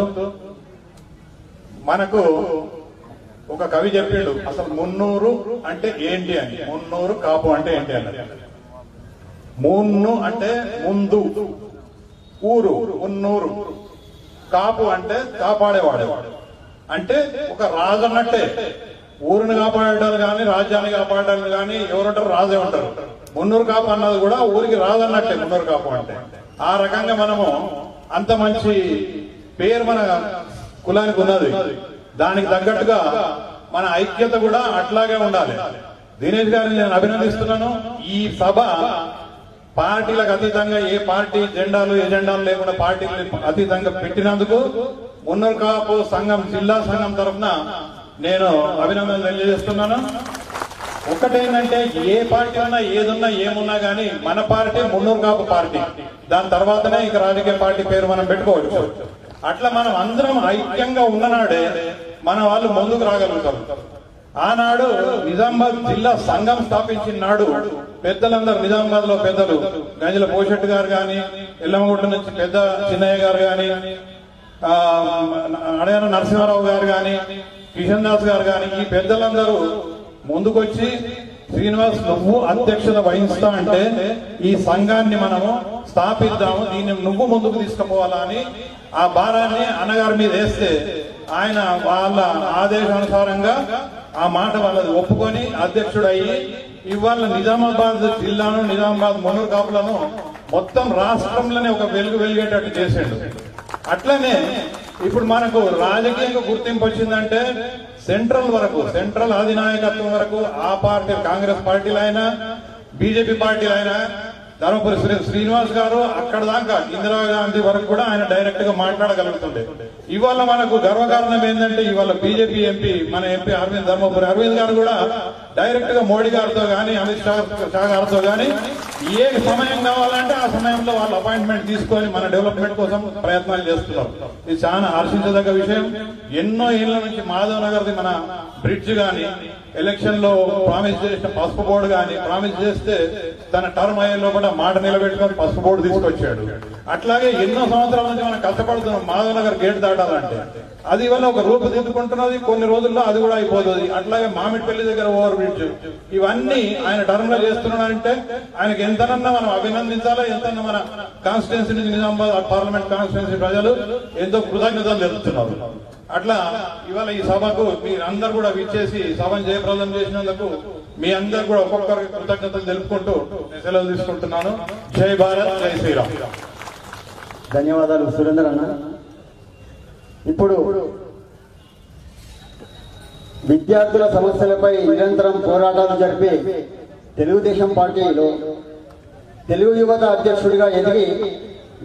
మనకు ఒక కవి చెప్పిండు అసలు మున్నూరు అంటే ఏంటి అని. మున్నూరు కాపు అంటే ఏంటి అన్నది. మున్ను అంటే ముందు, ఊరు మున్నూరు, కాపు అంటే కాపాడేవాడు, అంటే ఒక రాజు అన్నట్టే. ఊరిని కాపాడేటాలు కానీ రాజ్యాన్ని కాపాడేటాలు కానీ ఎవరుంటారు, రాజే ఉంటారు. మున్నూరు కాపు అన్నది కూడా ఊరికి రాజు అన్నట్టే మున్నూరు కాపు అంటే. ఆ రకంగా మనము అంత మంచి పేరు మన కులానికి ఉన్నది. దానికి తగ్గట్టుగా మన ఐక్యత కూడా అట్లాగే ఉండాలి. దినేష్ గారిని నేను అభినందిస్తున్నాను. ఈ సభ పార్టీలకు అతీతంగా, ఏ పార్టీ జెండాలు ఎజెండాలు లేకుండా పార్టీలకు అతీతంగా పెట్టినందుకు మున్నూరు కాపు సంఘం జిల్లా సంఘం తరఫున నేను అభినందనలు తెలియజేస్తున్నాను. ఒకటేంటంటే ఏ పార్టీ ఉన్నా ఏదున్నా ఏమున్నా గానీ మన పార్టీ మున్నూరు కాపు పార్టీ. దాని తర్వాతనే ఇక రాజకీయ పార్టీ పేరు మనం పెట్టుకోవచ్చు. అట్లా మనం అందరం ఐక్యంగా ఉన్ననాడే మన వాళ్ళు ముందుకు రాగలుగుతారు. ఆనాడు నిజామాబాద్ జిల్లా సంఘం స్థాపించిన నాడు పెద్దలందరూ, నిజామాబాద్ లో పెద్దలు గంజల పోషెట్టి గారు గాని, ఎల్లమ్మగుట్ట నుంచి పెద్ద చిన్నయ్య గారు గాని, అడయాన నరసింహారావు గారు గాని, కిషన్ దాస్ గారు గాని, ఈ పెద్దలందరూ ముందుకొచ్చి శ్రీనివాస్ నువ్వు అధ్యక్షత వహిస్తా అంటే ఈ సంఘాన్ని మనము స్థాపిద్దాము, దీన్ని నువ్వు ముందుకు తీసుకుపోవాలా అని ఆ భారాన్ని అన్నగారి మీద వేస్తే ఆయన వాళ్ళ ఆదేశానుసారంగా ఆ మాట వాళ్ళది ఒప్పుకొని అధ్యక్షుడు అయ్యి ఇవాళ నిజామాబాద్ జిల్లాను, నిజామాబాద్ మున్నూరు కాపులను మొత్తం రాష్ట్రంలోనే ఒక వెలుగు వెలిగేటట్టు చేసాడు. అట్లనే ఇప్పుడు మనకు రాజకీయంగా గుర్తింపు వచ్చిందంటే సెంట్రల్ వరకు, సెంట్రల్ అధినాయకత్వం వరకు ఆ పార్టీ, కాంగ్రెస్ పార్టీలు అయినా బీజేపీ పార్టీలు అయినా, ధర్మపురి శ్రీనివాస్ గారు అక్కడ దాకా ఇందిరాగాంధీ వరకు కూడా ఆయన డైరెక్ట్ గా మాట్లాడగలుగుతుండే. ఇవాళ మనకు గర్వకారణం ఏంటంటే ఇవాళ బీజేపీ ఎంపీ, మన ఎంపీ అరవింద్, ధర్మపురి అరవింద్ గారు కూడా డైరెక్ట్ గా మోడీ గారితో గానీ, అమిత్ షా గారితో గానీ ఏ సమయం కావాలంటే ఆ సమయంలో వాళ్ళు అపాయింట్మెంట్ తీసుకొని మన డెవలప్మెంట్ కోసం ప్రయత్నాలు చేస్తున్నారు. ఇది చాలా హర్షించదగ్గ విషయం. ఎన్నో ఏళ్ల నుంచి మాధవ్ నగర్ ది మన బ్రిడ్జ్ గాని, ఎలక్షన్ లో ప్రామిస్ చేసిన పసుపు బోర్డు గాని ప్రామిస్ చేస్తే తన టర్మ్ అయ్యే లోపల మాట నిలబెట్టుకొని పసుపు బోర్డు తీసుకొచ్చాడు. అట్లాగే ఎన్నో సంవత్సరాల నుంచి మనం కష్టపడుతున్నాం మాధవ్ నగర్ గేట్ దాటాలంటే. అది వల్ల ఒక రూపుదిద్దుకుంటున్నది, కొన్ని రోజుల్లో అది కూడా అయిపోతుంది. అట్లాగే మామిడిపల్లి దగ్గర ఓవర్ బ్రిడ్జ్, ఇవన్నీ ఆయన టర్మ్ లో చేస్తున్నాడంటే ఆయనకి ఎంతనన్నా మనం అభినందించాలా, ఎంతన్నా మన కాన్స్టిట్యున్సీ నుంచి నిజామాబాద్ పార్లమెంట్ కాన్స్టిట్యున్సీ ప్రజలు ఎంతో కృతజ్ఞతలు తెలుపుతున్నారు. అట్లా ఇవాళ ఈ సభకు మీరందరూ కూడా విచ్చేసి సభను జయప్రదం చేసినందుకు మీ అందరు కూడా ఒక్కొక్కరికి కృతజ్ఞతలు తెలుపుకుంటూ సెలవు తీసుకుంటున్నాను. జై భారత్, జై శ్రీరామ్. ధన్యవాదాలు సురేందర్ అన్న. ఇప్పుడు విద్యార్థుల సమస్యలపై నిరంతరం పోరాటాలు జరిపి తెలుగుదేశం పార్టీలో తెలుగు యువత అధ్యక్షుడిగా ఎదిగి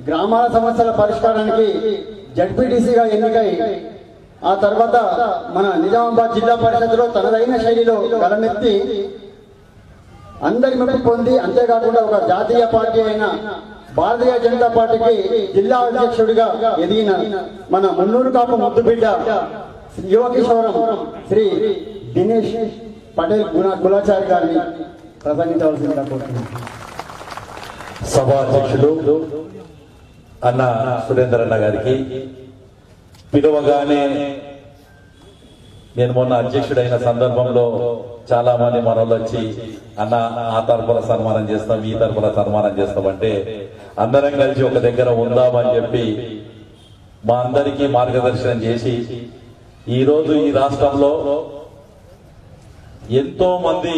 గ్రామాల సమస్యల పరిష్కారానికి జడ్పీటీసీగా ఎన్నికై ఆ తర్వాత మన నిజామాబాద్ జిల్లా పరిషత్లో తనదైన శైలిలో గలమెత్తి అందరి మెప్పు పొంది, అంతేకాకుండా ఒక జాతీయ పార్టీ అయిన భారతీయ జనతా పార్టీకి జిల్లా అధ్యక్షుడిగా ఎదిగిన మన మున్నూరు కాపు ముద్దుబిడ్డ యువ కిషోరం శ్రీ దినేష్ పటేల్ కులాచారి గారిని ప్రసంగించవలసిందిగా కోరుతున్నాను. సభాధ్యక్షుడు అన్న సురేందర్ అన్న గారికి పిలువగానే నేను మొన్న అధ్యక్షుడైన సందర్భంలో చాలా మంది మనోళ్ళు వచ్చి అన్న ఆ తరపున సన్మానం చేస్తాం, ఈ తరపున సన్మానం చేస్తామంటే అందరం కలిసి ఒక దగ్గర ఉందామని చెప్పి మా అందరికీ మార్గదర్శనం చేసి ఈ రోజు ఈ రాష్ట్రంలో ఎంతో మంది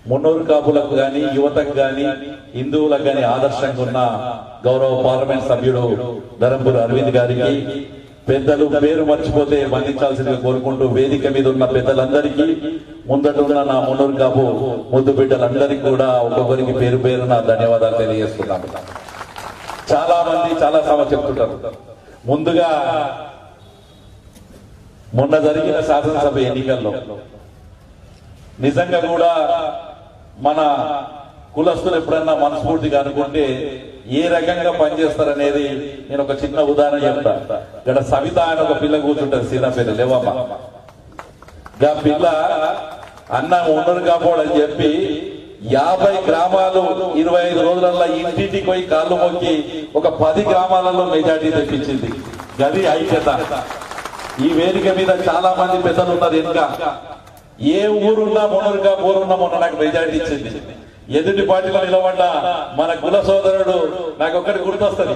మున్నూరు కాపులకు గాని, యువతకు గాని, హిందువులకు గాని ఆదర్శంగా ఉన్న గౌరవ పార్లమెంట్ సభ్యుడు ధర్మపురి అరవింద్ గారికి, పెద్దలు పేరు మర్చిపోతే మన్నించాల్సిందిగా కోరుకుంటూ వేదిక మీద ఉన్న పెద్దలందరికీ, ముందటున్న నా మున్నూరు కాపు ముద్దు బిడ్డలందరికీ కూడా ఒక్కొక్కరికి పేరు పేరున ధన్యవాదాలు తెలియజేస్తున్నాను. చాలా మంది చాలా సమస్య చెప్తుంటారు. ముందుగా మొన్న జరిగిన శాసనసభ ఎన్నికల్లో నిజంగా కూడా మన కులస్తులు ఎప్పుడన్నా మనస్ఫూర్తిగా అనుకుంటే ఏ రకంగా పనిచేస్తారనేది నేను ఒక చిన్న ఉదాహరణ చెప్తా. ఇక్కడ సవిత అని ఒక పిల్ల కూర్చుంటారు, సీనా పేరు లేవమ్మ. గా పిల్ల అన్న ఉండరు కాపోడని చెప్పి 50 గ్రామాలు 25 రోజులలో ఇంటింటికి పోయి కాళ్ళు మొక్కి ఒక 10 గ్రామాలలో మెజార్టీ తెప్పించింది. గది ఐక్యత. ఈ వేదిక మీద చాలా మంది పెద్దలు ఉన్నారు. ఇంకా ఏ ఊరున్నా మునూరుగా ఊరున్నా మొన్న నాకు మెజార్టీ ఇచ్చింది. ఎదుటి పార్టీలో నిలబడ్డ మన కుల సోదరుడు నాకు ఒక్కటి గుర్తొస్తుంది.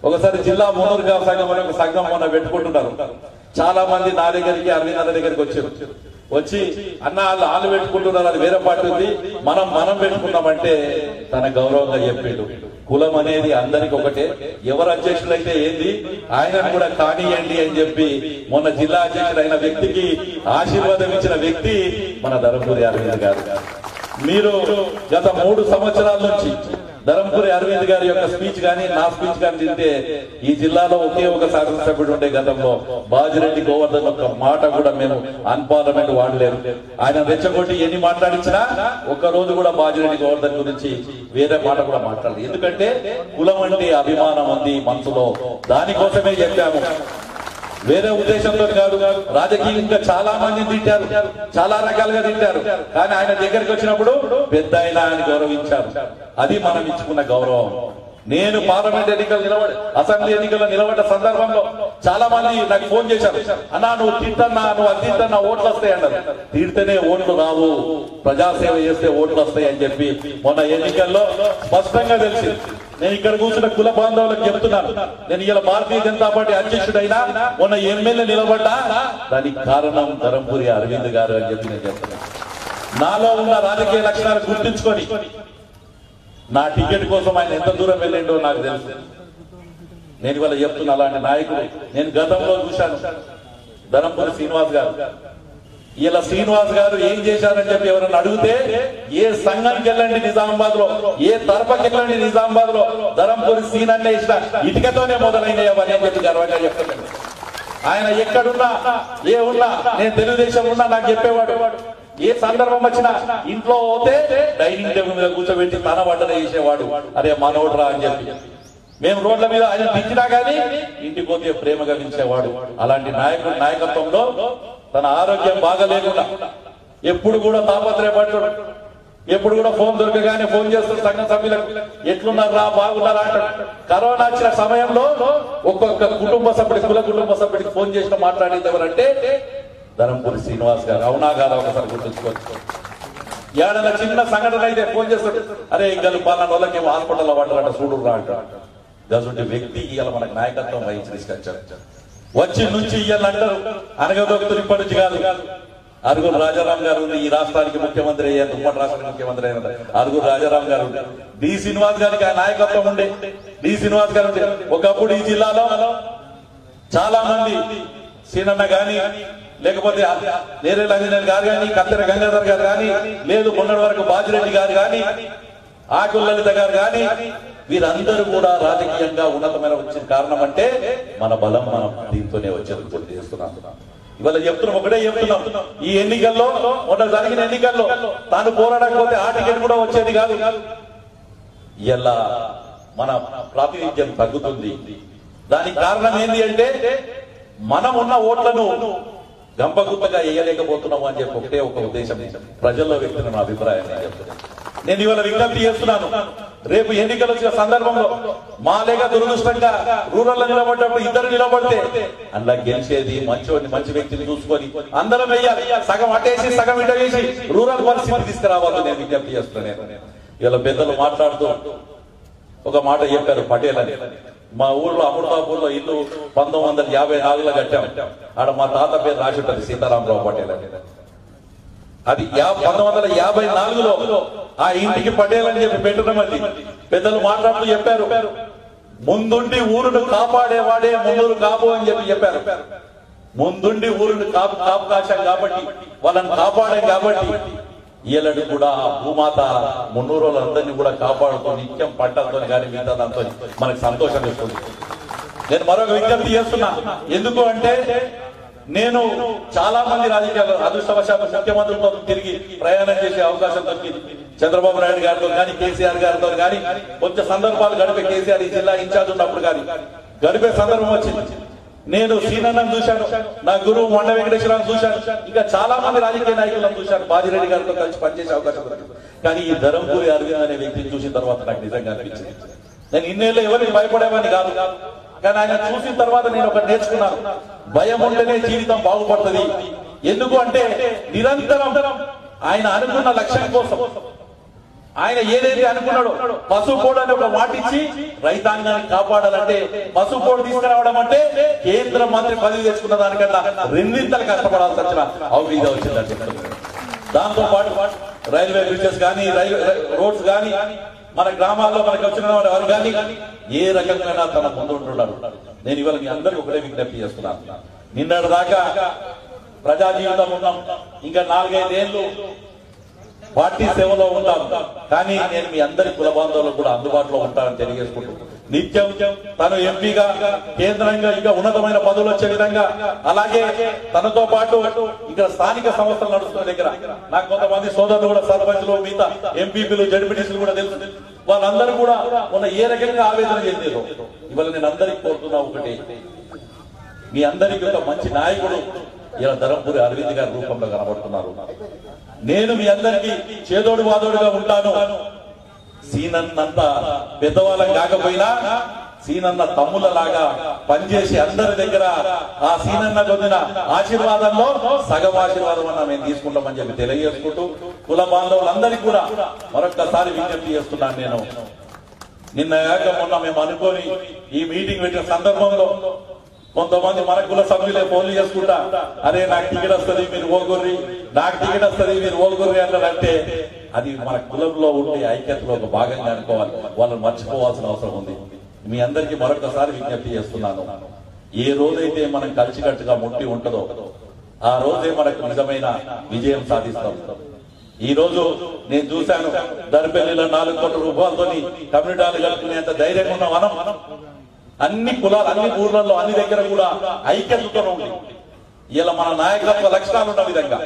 ఒకసారి జిల్లా మునూరుగా సంఘం అనే ఒక సంఘం మొన్న పెట్టుకుంటున్నారు. చాలా మంది నా దగ్గరికి అరవింద్ అన్న దగ్గరికి వచ్చి అన్న వాళ్ళు పెట్టుకుంటున్నారు, అది వేరే పార్టీ ఉంది, మనం పెట్టుకున్నామంటే తన గౌరవంగా చెప్పిండు. కులం అనేది అందరికి ఒకటే, ఎవరు అధ్యక్షులైతే ఏంది ఆయనను కూడా కానియండి అని చెప్పి మొన్న జిల్లా అధ్యక్షుడు అయిన వ్యక్తికి ఆశీర్వాదం ఇచ్చిన వ్యక్తి మన ధర్మపురి అరవింద్ గారు. మీరు గత 3 సంవత్సరాల నుంచి ధర్మపురి అరవింద్ గారి యొక్క స్పీచ్ కానీ నా స్పీచ్ కానీ తింటే ఈ జిల్లాలో ఒకే ఒక శాసనసభ్యుడు ఉండే గతంలో బాజిరెడ్డి గోవర్ధన్ ఒక్క మాట కూడా మేము అన్పార్లమెంట్ వాడలేరు. ఆయన రెచ్చగొట్టి ఎన్ని మాట్లాడించినా ఒక్క రోజు కూడా బాజిరెడ్డి గోవర్ధన్ గురించి వేరే మాట కూడా మాట్లాడలేదు. ఎందుకంటే కులం అంటే అభిమానం ఉంది మనసులో, దానికోసమే చెప్పాము, వేరే ఉద్దేశంతో కాదు. రాజకీయంగా చాలా మంది తింటారు, చాలా రకాలుగా తింటారు, కానీ ఆయన దగ్గరికి వచ్చినప్పుడు పెద్ద ఆయన అని గౌరవించారు. అది మనం ఇచ్చుకున్న గౌరవం. నేను పార్లమెంట్ ఎన్నికలు అసెంబ్లీ ఎన్నికల్లో నిలబడ్డ సందర్భంలో చాలా మంది నాకు ఫోన్ చేశారు, అన్నా నువ్వు తింటన్నా, నువ్వు అది తింటన్నా ఓట్లు వస్తాయి అన్నారు. తిడితేనే ఓట్లు రావు, ప్రజాసేవ చేస్తే ఓట్లు వస్తాయి అని చెప్పి మొన్న ఎన్నికల్లో స్పష్టంగా తెలిసి నేను ఇక్కడ కూర్చున్న కుల బాంధవులకు చెప్తున్నాను. నేను ఇలా భారతీయ జనతా పార్టీ అధ్యక్షుడైనా మొన్న ఎమ్మెల్యే నిలబడ్డా దానికి కారణం ధర్మపురి అరవింద్ గారు అని చెప్పి నేను చెప్తున్నాను. నాలో ఉన్న రాజకీయ లక్షణాలు గుర్తించుకొని నా టికెట్ కోసం ఆయన ఎంత దూరం వెళ్ళిండో నాకు తెలుసు. నేను ఇవాళ చెప్తున్నా, అలాంటి నాయకుడు నేను గతంలో చూశాను. ధర్మపురి శ్రీనివాస్ గారు, ఇలా శ్రీనివాస్ గారు ఏం చేశారని చెప్పి ఎవరన్నా అడిగితే ఏ సంఘానికి వెళ్ళండి నిజామాబాద్ లో, ఏ తరఫకి వెళ్ళండి నిజామాబాద్ లో, ధర్మపురి సీన్ అనే ఇష్ట ఇటుకతోనే మొదలైనవి అని చెప్పి గర్వంగా చెప్తున్నాను. ఆయన ఎక్కడున్నా ఏ ఉన్నా, నేను తెలుగుదేశం ఉన్నా నాకు చెప్పేవాడు. ఏ సందర్భం వచ్చినా ఇంట్లో పోతే డైనింగ్ టేబుల్ మీద కూర్చోబెట్టి తన వంటనే చేసేవాడు. అరే మనోడ్రా అని చెప్పి మేము రోడ్ల మీద ఆయన దించినా కానీ ఇంటికి పోతే ప్రేమగా నిలిచేవాడు. అలాంటి నాయకత్వంలో తన ఆరోగ్యం బాగా లేకుండా ఎప్పుడు కూడా తాపత్రయపడ్డాడు. ఎప్పుడు కూడా ఫోన్ దొరకగానే ఫోన్ చేస్తారు సంఘ సభ్యులకు, ఎట్లున్నారా బాగున్నారా అంటాడు. కరోనా వచ్చిన సమయంలో ఒక్కొక్క కుటుంబ సభ్యుడి కుల కుటుంబ సభ్యుడికి ఫోన్ చేసిన మాట్లాడేది ఎవరంటే ధర్మపురి శ్రీనివాస్ గారు. అవునా కాదా ఒకసారి గుర్తుంచుకోవచ్చు. ఏడైనా చిన్న సంఘటన అయితే ఫోన్ చేస్తాడు, అరే ఇంకా పలానా వాళ్ళకి హాస్పిటల్లో పడ్డారంట చూడురా అంటాడు. గజుంటి వ్యక్తి ఇవాళ మనకు నాయకత్వం వహించి తీసుకొచ్చారు. వచ్చి నుంచి ఇవాళ అంటారు అనగదొక్కుతులు ఇప్పటి నుంచి కాదు. అరుగురు రాజారాం గారు ఉంది, ఈ రాష్ట్రానికి ముఖ్యమంత్రి అయ్యారు, ఉమ్మడి రాష్ట్రానికి ముఖ్యమంత్రి అయిన అరుగురు రాజారాం గారు ఉంటారు. డి శ్రీనివాస్ గారికి ఆ నాయకత్వం ఉండే. డి శ్రీనివాస్ గారు ఉండే. ఒకప్పుడు ఈ జిల్లాలో చాలా మంది సీనన్న గాని, లేకపోతే నేరేళ్ళ అంజనేయులు గారు కానీ, కత్తెర గంగాధర్ గారు కానీ, లేదు మొన్నటి వరకు బాజిరెడ్డి గారు కానీ, ఆకుల లలిత గారు కానీ, వీరందరూ కూడా రాజకీయంగా ఉన్నతమైన వచ్చిన కారణం అంటే మన బలం మనం దీంతోనే వచ్చేది చేస్తున్నాం. ఇవాళ చెప్తున్నాం, ఒకటే చెప్తున్నాం, ఈ ఎన్నికల్లో మొన్న జరిగిన ఎన్నికల్లో తాను పోరాడకపోతే ఆ టికెట్ కూడా వచ్చేది కాదు. ఇలా మన ప్రాతినిధ్యం తగ్గుతుంది. దానికి కారణం ఏంటి అంటే మనం ఉన్న ఓట్లను గంపగుత్తగా వేయలేకపోతున్నాము అని చెప్పి ఒకటే ఒక ఉద్దేశం ప్రజల్లో వ్యక్తున్న నా అభిప్రాయం చెప్తున్నాను. నేను ఇవాళ విజ్ఞప్తి చేస్తున్నాను, రేపు ఎన్నికలు వచ్చిన సందర్భంలో మా లేక దురదృష్టంగా రూరల్ లో నిలబడ్డప్పుడు ఇద్దరు నిలబడితే అందులో గెలిచేది మంచి వ్యక్తిని చూసుకొని అందరం వెయ్యాలి. సగం అటేసి సగం ఇట వేసి రూరల్ పరిస్థితి తీసుకురావాలి నేను విజ్ఞప్తి చేస్తున్నాను. ఇలా పెద్దలు మాట్లాడుతూ ఒక మాట చెప్పారు, పటేల్ అని. మా ఊర్లో అమృతాపూర్లో ఇల్లు 1954లో కట్టాం. ఆడ మా తాత పేరు రాసి ఉంటుంది, సీతారామరావు పటేల్ అని. అది 1954లో ఆ ఇంటికి పటేల్ అని చెప్పి పెట్టడం. పెద్దలు మాట్లాడుతూ చెప్పారు, ముందుండి ఊరును కాపాడేవాడే మున్నూరు కాపు అని చెప్పారు. ముందుండి ఊరును కాపు కాశాం కాబట్టి, వాళ్ళని కాపాడాం కాబట్టి ఈలడు కూడా భూమాత మున్నూరు వాళ్ళందరినీ కూడా కాపాడుతూ నిత్యం పంటలతో కానీ మిగతా దాంతో మనకు సంతోషం ఇస్తుంది. నేను మరొక విజ్ఞప్తి చేస్తున్నా, ఎందుకు అంటే నేను చాలా మంది రాజకీయాలు అదృష్టవశాత్తు ముఖ్యమంత్రులతో తిరిగి ప్రయాణం చేసే అవకాశం దొరికింది. చంద్రబాబు నాయుడు గారితో కానీ, కేసీఆర్ గారితో కానీ కొంచెం సందర్భాలు గడిపే, కేసీఆర్ ఈ జిల్లా ఇన్ఛార్జ్ ఉన్నప్పుడు కానీ గడిపే సందర్భం వచ్చింది. నేను సీనన్నను చూశాను, నా గురువు మొండ వెంకటేశ్వరరావు చూశాను, ఇంకా చాలా మంది రాజకీయ నాయకులను చూశాను. బాజిరెడ్డి గారితో కలిసి పనిచేసే అవకాశం దొరికింది. కానీ ఈ ధరంపూరి అరవింద్ అనే వ్యక్తిని చూసిన తర్వాత నాకు నిజంగా అనిపించింది. నేను ఇన్నేళ్ళు ఎవరిని భయపడేవాడిని కాదు, కానీ ఆయన చూసిన తర్వాత నేను ఒకటి నేర్చుకున్నాను. భయం ఉంటేనే జీవితం బాగుపడుతుంది. ఎందుకు అంటే నిరంతరం ఆయన అనుకున్న లక్ష్యం కోసం ఆయన ఏదైతే అనుకున్నాడో, పసుపోడు అని ఒక మాటిచ్చి రైతాంగాన్ని కాపాడాలంటే పసుపోడు తీసుకురావడం అంటే కేంద్ర మంత్రి పదవి తెచ్చుకున్న దానికన్నా రెండింతలు కష్టపడాల్సి వచ్చిన అవీధ వచ్చిందని చెప్తున్నారు. దాంతో పాటు రైల్వే బ్రిడ్జెస్ కానీ, రోడ్స్ కానీ, మన గ్రామాల్లో మనకు వచ్చిన వారు కానీ ఏ రకంగా తన ముందు ఉంటున్నాడు. నేను ఇవాళ మీ అందరికీ ఒకటే విజ్ఞప్తి చేస్తున్నాను. నిన్నటి దాకా ప్రజా జీవితం ఉన్నాం, ఇంకా 4-5 ఏళ్ళు పార్టీ సేవలో ఉంటాను, కానీ నేను మీ అందరి కుల బాంధవులకు కూడా అందుబాటులో ఉంటానని తెలియజేసుకుంటున్నాను. నిత్యం తను ఎంపీగా కేంద్రంగా ఇంకా ఉన్నతమైన పదవులు వచ్చే విధంగా, అలాగే తనతో పాటు ఇక్కడ స్థానిక సంస్థలు నడుస్తున్న దగ్గర నాకు కొంతమంది సోదరులు కూడా సర్పంచ్లు, మిగతా ఎంపీపీలు, జడ్పీటీసీలు కూడా తెలుసు. వాళ్ళందరూ కూడా మొన్న ఏ రకంగా ఆవేదన చెందారు. ఇవాళ నేను అందరికీ కోరుతున్నా ఒకటి, మీ అందరికీ ఒక మంచి నాయకుడు ఇలా ధరంపూరి అరవింద్ గారి రూపంలో కనబడుతున్నారు. నేను మీ అందరికీ చేదోడు వాదోడుగా ఉంటాను. సీనన్నంత పెద్దవాళ్ళం కాకపోయినా సీనన్న తమ్ములలాగా పనిచేసి అందరి దగ్గర ఆ సీనన్న పొందిన ఆశీర్వాదంలో సగం ఆశీర్వాదం అన్న మేము తీసుకుంటామని చెప్పి తెలియజేసుకుంటూ కుల బాంధవులందరికీ కూడా మరొక్కసారి విజ్ఞప్తి చేస్తున్నాను. నేను నిన్న మొన్న మేము అనుకోని ఈ మీటింగ్ పెట్టిన సందర్భంలో కొంతమంది మన కుల సభ్యులే ఫోన్లు చేసుకుంటా, అరే నాకు టికెట్ వస్తుంది మీరు ఓగుర్రి, నాకు టికెట్ వస్తుంది మీరు ఓగుర్రి అన్నారంటే అది మన కులంలో ఉండే ఐక్యతలో ఒక భాగంగా అనుకోవాలి. వాళ్ళని మర్చిపోవాల్సిన అవసరం ఉంది. మీ అందరికీ మరొకసారి విజ్ఞప్తి చేస్తున్నాను, ఏ రోజైతే మనం కలిసికట్టుగా ముట్టి ఉంటుందో ఆ రోజే మనకు నిజమైన విజయం సాధిస్తాం. ఈ రోజు నేను చూశాను, దర్పల్లిలో 4 కోట్ల రూపాయలతో కమ్యూనిటీలు కట్టుకునేంత ధైర్యంగా ఉన్న మనం అన్ని కులాలు, అన్ని ఊర్లలో, అన్ని దగ్గర కూడా ఐక్యతతో ఉంది. ఇలా మన నాయకత్వ లక్షణాలు ఉన్న విధంగా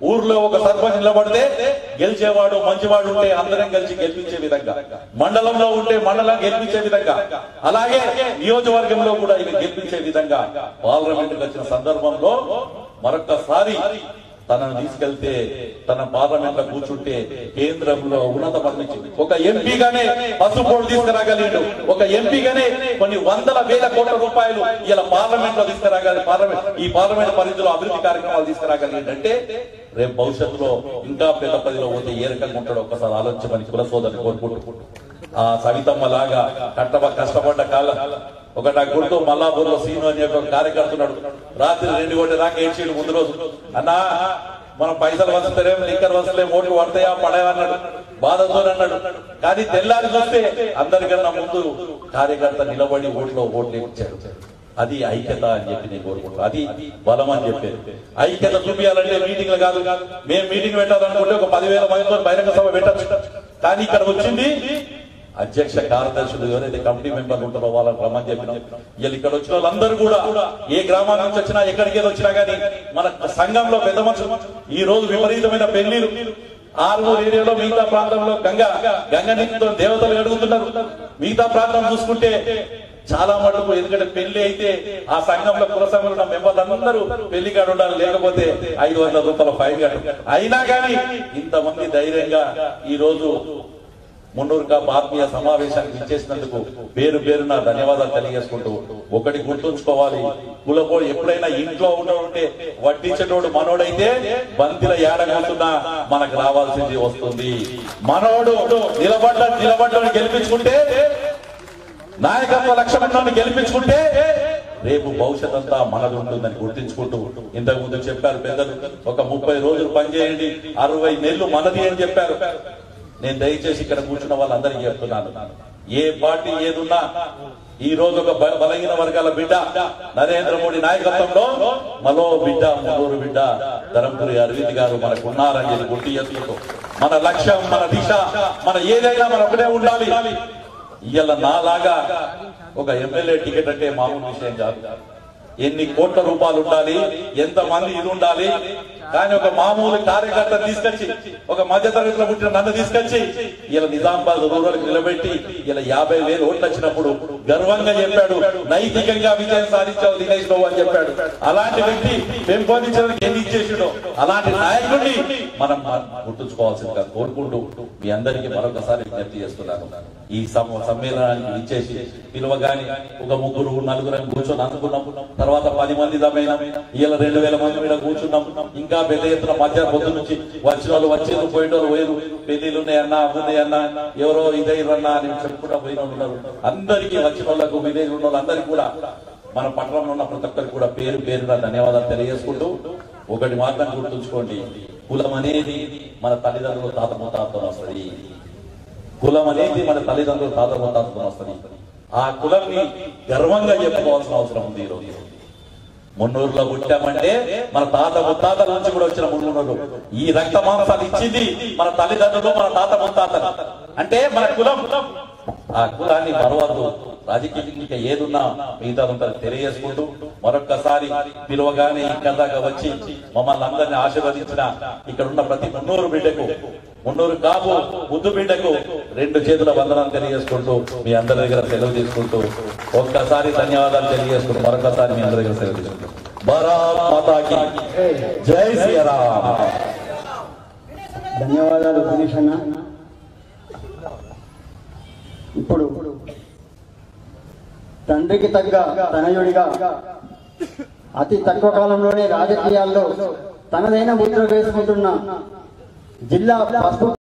ఊర్లో ఒక సర్పంచ్ నిలబడితే గెలిచేవాడు మంచివాడు ఉంటే అందరం కలిసి గెలిపించే విధంగా, మండలంలో ఉంటే మండలం గెలిపించే విధంగా, అలాగే నియోజకవర్గంలో కూడా ఇవి గెలిపించే విధంగా పార్లమెంట్ వచ్చిన సందర్భంలో మరొకసారి తనను తీసుకెళ్తే తన పార్లమెంట్ లో కూర్చుంటే కేంద్రంలో ఉన్నత పదవి ఒక ఎంపీగానే పసుపోడు తీసుకురాగలిగాడు. ఒక ఎంపీగానే కొన్ని 100,000 కోట్ల రూపాయలు ఇలా పార్లమెంట్ లో తీసుకురాగలి, ఈ పార్లమెంట్ పరిధిలో అభివృద్ధి కార్యక్రమాలు తీసుకురాగలిగాడంటే రేపు భవిష్యత్తులో ఇంకా పెద్ద పదిలో పోతే ఏ రకంగా ఉంటాడో ఒక్కసారి ఆలోచించమని కుల సోదరుని కోరుకుంటూ, ఆ సవితమ్మ లాగా కష్టపడ్డ కాలం ఒక నాకు గుర్తు మల్లాపూర్లో సీను అని చెప్పి ఒక కార్యకర్తున్నాడు. రాత్రి 2 గంటల దాకా ఏడ్చేడు. ముందు రోజు అన్నా మనం పైసలు వస్తలేము, లిక్కర్ వస్తలేము, ఓట్లు పడతాయా పడయా అన్నాడు, బాధతో అన్నాడు. కానీ తెల్లారి చూస్తే అందరికన్నా ముందు కార్యకర్త నిలబడి ఓట్లు ఇచ్చాడు. అది ఐక్యత అని చెప్పి నేను కోరుకుంటాను. అది బలం అని చెప్పేది. ఐక్యత చూపించాలంటే మీటింగ్లు కాదు. మేము మీటింగ్ పెట్టాలనుకుంటే ఒక 10,000 మందితో బహిరంగ సభ పెట్టచ్చు. కానీ ఇక్కడ వచ్చింది అధ్యక్ష కార్యదర్శులు ఎవరైతే కమిటీ మెంబర్లు ఉంటారో వాళ్ళకి రమ్మని చెప్పినాం. వీళ్ళు ఇక్కడ వచ్చిన వాళ్ళందరూ కూడా ఏ గ్రామాల నుంచి వచ్చినా ఎక్కడికి వచ్చినా గానీ మన సంఘంలో పెద్ద మనుషులు ఈ రోజు విపరీతమైన పెళ్లిలు ఆర్మూర్ ఏరియాలో, మిగతా ప్రాంతంలో గంగ నీటితో దేవతలు అడుగుతున్నారు. మిగతా ప్రాంతం చూసుకుంటే చాలా మటుకు, ఎందుకంటే పెళ్లి అయితే ఆ సంఘంలో కుల సంఘంలో ఉన్న మెంబర్లందరూ పెళ్లి కాడు ఉండాలి, లేకపోతే 500 రూపాయల ఫైన్ కట్టు. అయినా కానీ ఇంతమంది ధైర్యంగా ఈ రోజు మున్నూరు కాపు ఆత్మీయ సమావేశానికి ఇచ్చేసినందుకు పేరు పేరున ధన్యవాదాలు తెలియజేసుకుంటూ, ఒకటి గుర్తుంచుకోవాలి, కులపోడు ఎప్పుడైనా ఇంట్లో ఉంటే వడ్డించేటోడు మనోడైతే బంతిల ఏడగొస్తున్నా మనకు రావాల్సింది వస్తుంది. మనోడు నిలబడ్డాన్ని గెలిపించుకుంటే, నాయకత్వ లక్ష్యాన్ని గెలిపించుకుంటే రేపు భవిష్యత్ అంతా మనది ఉంటుందని గుర్తించుకుంటూ, ఇంతకు ముందు చెప్పారు పెద్దలు, ఒక 30 రోజులు పనిచేయండి, 60 నెలలు మనది అని చెప్పారు. నేను దయచేసి ఇక్కడ కూర్చున్న వాళ్ళందరికీ చెప్తున్నాను, ఏ పార్టీ ఏదున్నా ఈ రోజు ఒక బలహీన వర్గాల బిడ్డ నరేంద్ర మోడీ నాయకత్వంలో మరో బిడ్డ, మున్నూరు బిడ్డ ధరంపూరి అరవింద్ గారు మనకు ఉన్నారని చెప్పి గుర్తు చేసుకుంటూ, మన లక్ష్యం, మన దిశ, మన ఏదైనా మన ఒకటే ఉండాలి. ఇవాళ నాలాగా ఒక ఎమ్మెల్యే టికెట్ అంటే మామూలు విషయం కాదు. ఎన్ని కోట్ల రూపాయలు ఉండాలి, ఎంతమంది ఇది ఉండాలి. కానీ ఒక మామూలు కార్యకర్త తీసుకొచ్చి, ఒక మధ్యతరగతిలో పుట్టిన నన్ను తీసుకొచ్చి ఇలా నిజామాబాద్ రూరల్ నిలబెట్టి ఇలా 50,000 ఓట్లు వచ్చినప్పుడు గర్వంగా చెప్పాడు, నైతికంగా విజయం సాధించావు దినేష్ బాబు అని చెప్పాడు. అలాంటి వ్యక్తి పెంపొందించడానికి ఎన్ని ఇచ్చేసాడో అలాంటి నాయకుడిని మనం గుర్తుంచుకోవాల్సిందిగా కోరుకుంటూ మీ అందరికీ మరొకసారి విజ్ఞప్తి చేస్తున్నాను. ఈ సమ్మేళనానికి ఇచ్చేసి పిలువగాని ఒక 3-4 కూర్చొని అనుకున్నాం. తర్వాత 10 మంది దమైనాం. ఇలా 2000 మంది మీద కూర్చున్నాం. ఇంకా పెద్ద ఎత్తున మధ్యాహ్నం పొద్దు నుంచి వచ్చిన వాళ్ళు వచ్చేది, పోయిన వాళ్ళు పోయారు. పెళ్లిళ్ళు ఉన్నాయన్నా, ఉన్నాయన్నా, ఎవరో ఇదైరన్నా అని చెప్పుకుంటా పోయిన వాళ్ళు ఉన్నారు. అందరికీ వచ్చిన వాళ్ళకు, విలేజ్ ఉన్న వాళ్ళందరికీ కూడా మన పట్టణంలో ఉన్న ప్రతి ఒక్కరికి కూడా పేరు పేరున ధన్యవాదాలు తెలియజేసుకుంటూ ఒకటి మాత్రం గుర్తుంచుకోండి, కులం అనేది మన తల్లిదండ్రులు తాత ముత్తాతతో వస్తుంది. కులం అనేది మన తల్లిదండ్రులు తాత ముత్తాతతో వస్తుంది. ఆ కులంని గర్వంగా చెప్పుకోవాల్సిన అవసరం ఉంది. ఈరోజు మున్నూరులో పుట్టామంటే మన తాత ముత్తాతల నుంచి కూడా వచ్చిన మున్నూరు. ఈ రక్త మాంసాలు ఇచ్చింది మన తల్లిదండ్రులు, మన తాత ముత్తాతలు. అంటే మన కులం. ఆ కులాన్ని మరవద్దు. రాజకీయంగా ఏదున్నా మిగతాదంతా తెలియజేసుకుంటూ మరొక్కసారి పిలువగానే ఇక్కడ దాకా వచ్చి మమ్మల్ని అందరినీ ఆశీర్వదించిన ఇక్కడ ఉన్న ప్రతి మున్నూరు బిడ్డకు, మున్నూరు కాపు ముద్దు బిడ్డకు 2 చేతుల వందనాలు తెలియజేసుకుంటూ మీ అందరి దగ్గర సెలవు తీసుకుంటూ ఒక్కసారి ధన్యవాదాలు తెలియజేసుకుంటూ మరొకసారి మీ అందరి దగ్గర సెలవు తీసుకుంటూ భారత్ మాతాకి జై శ్రీరామ్. ధన్యవాదాలు దినేష్ అన్న. ఇప్పుడు తండ్రికి తగ్గ తనయుడిగా అతి తక్కువ కాలంలోనే రాజకీయాల్లో తనదైన ముద్ర వేసుకుంటున్న జిల్లా పసుపు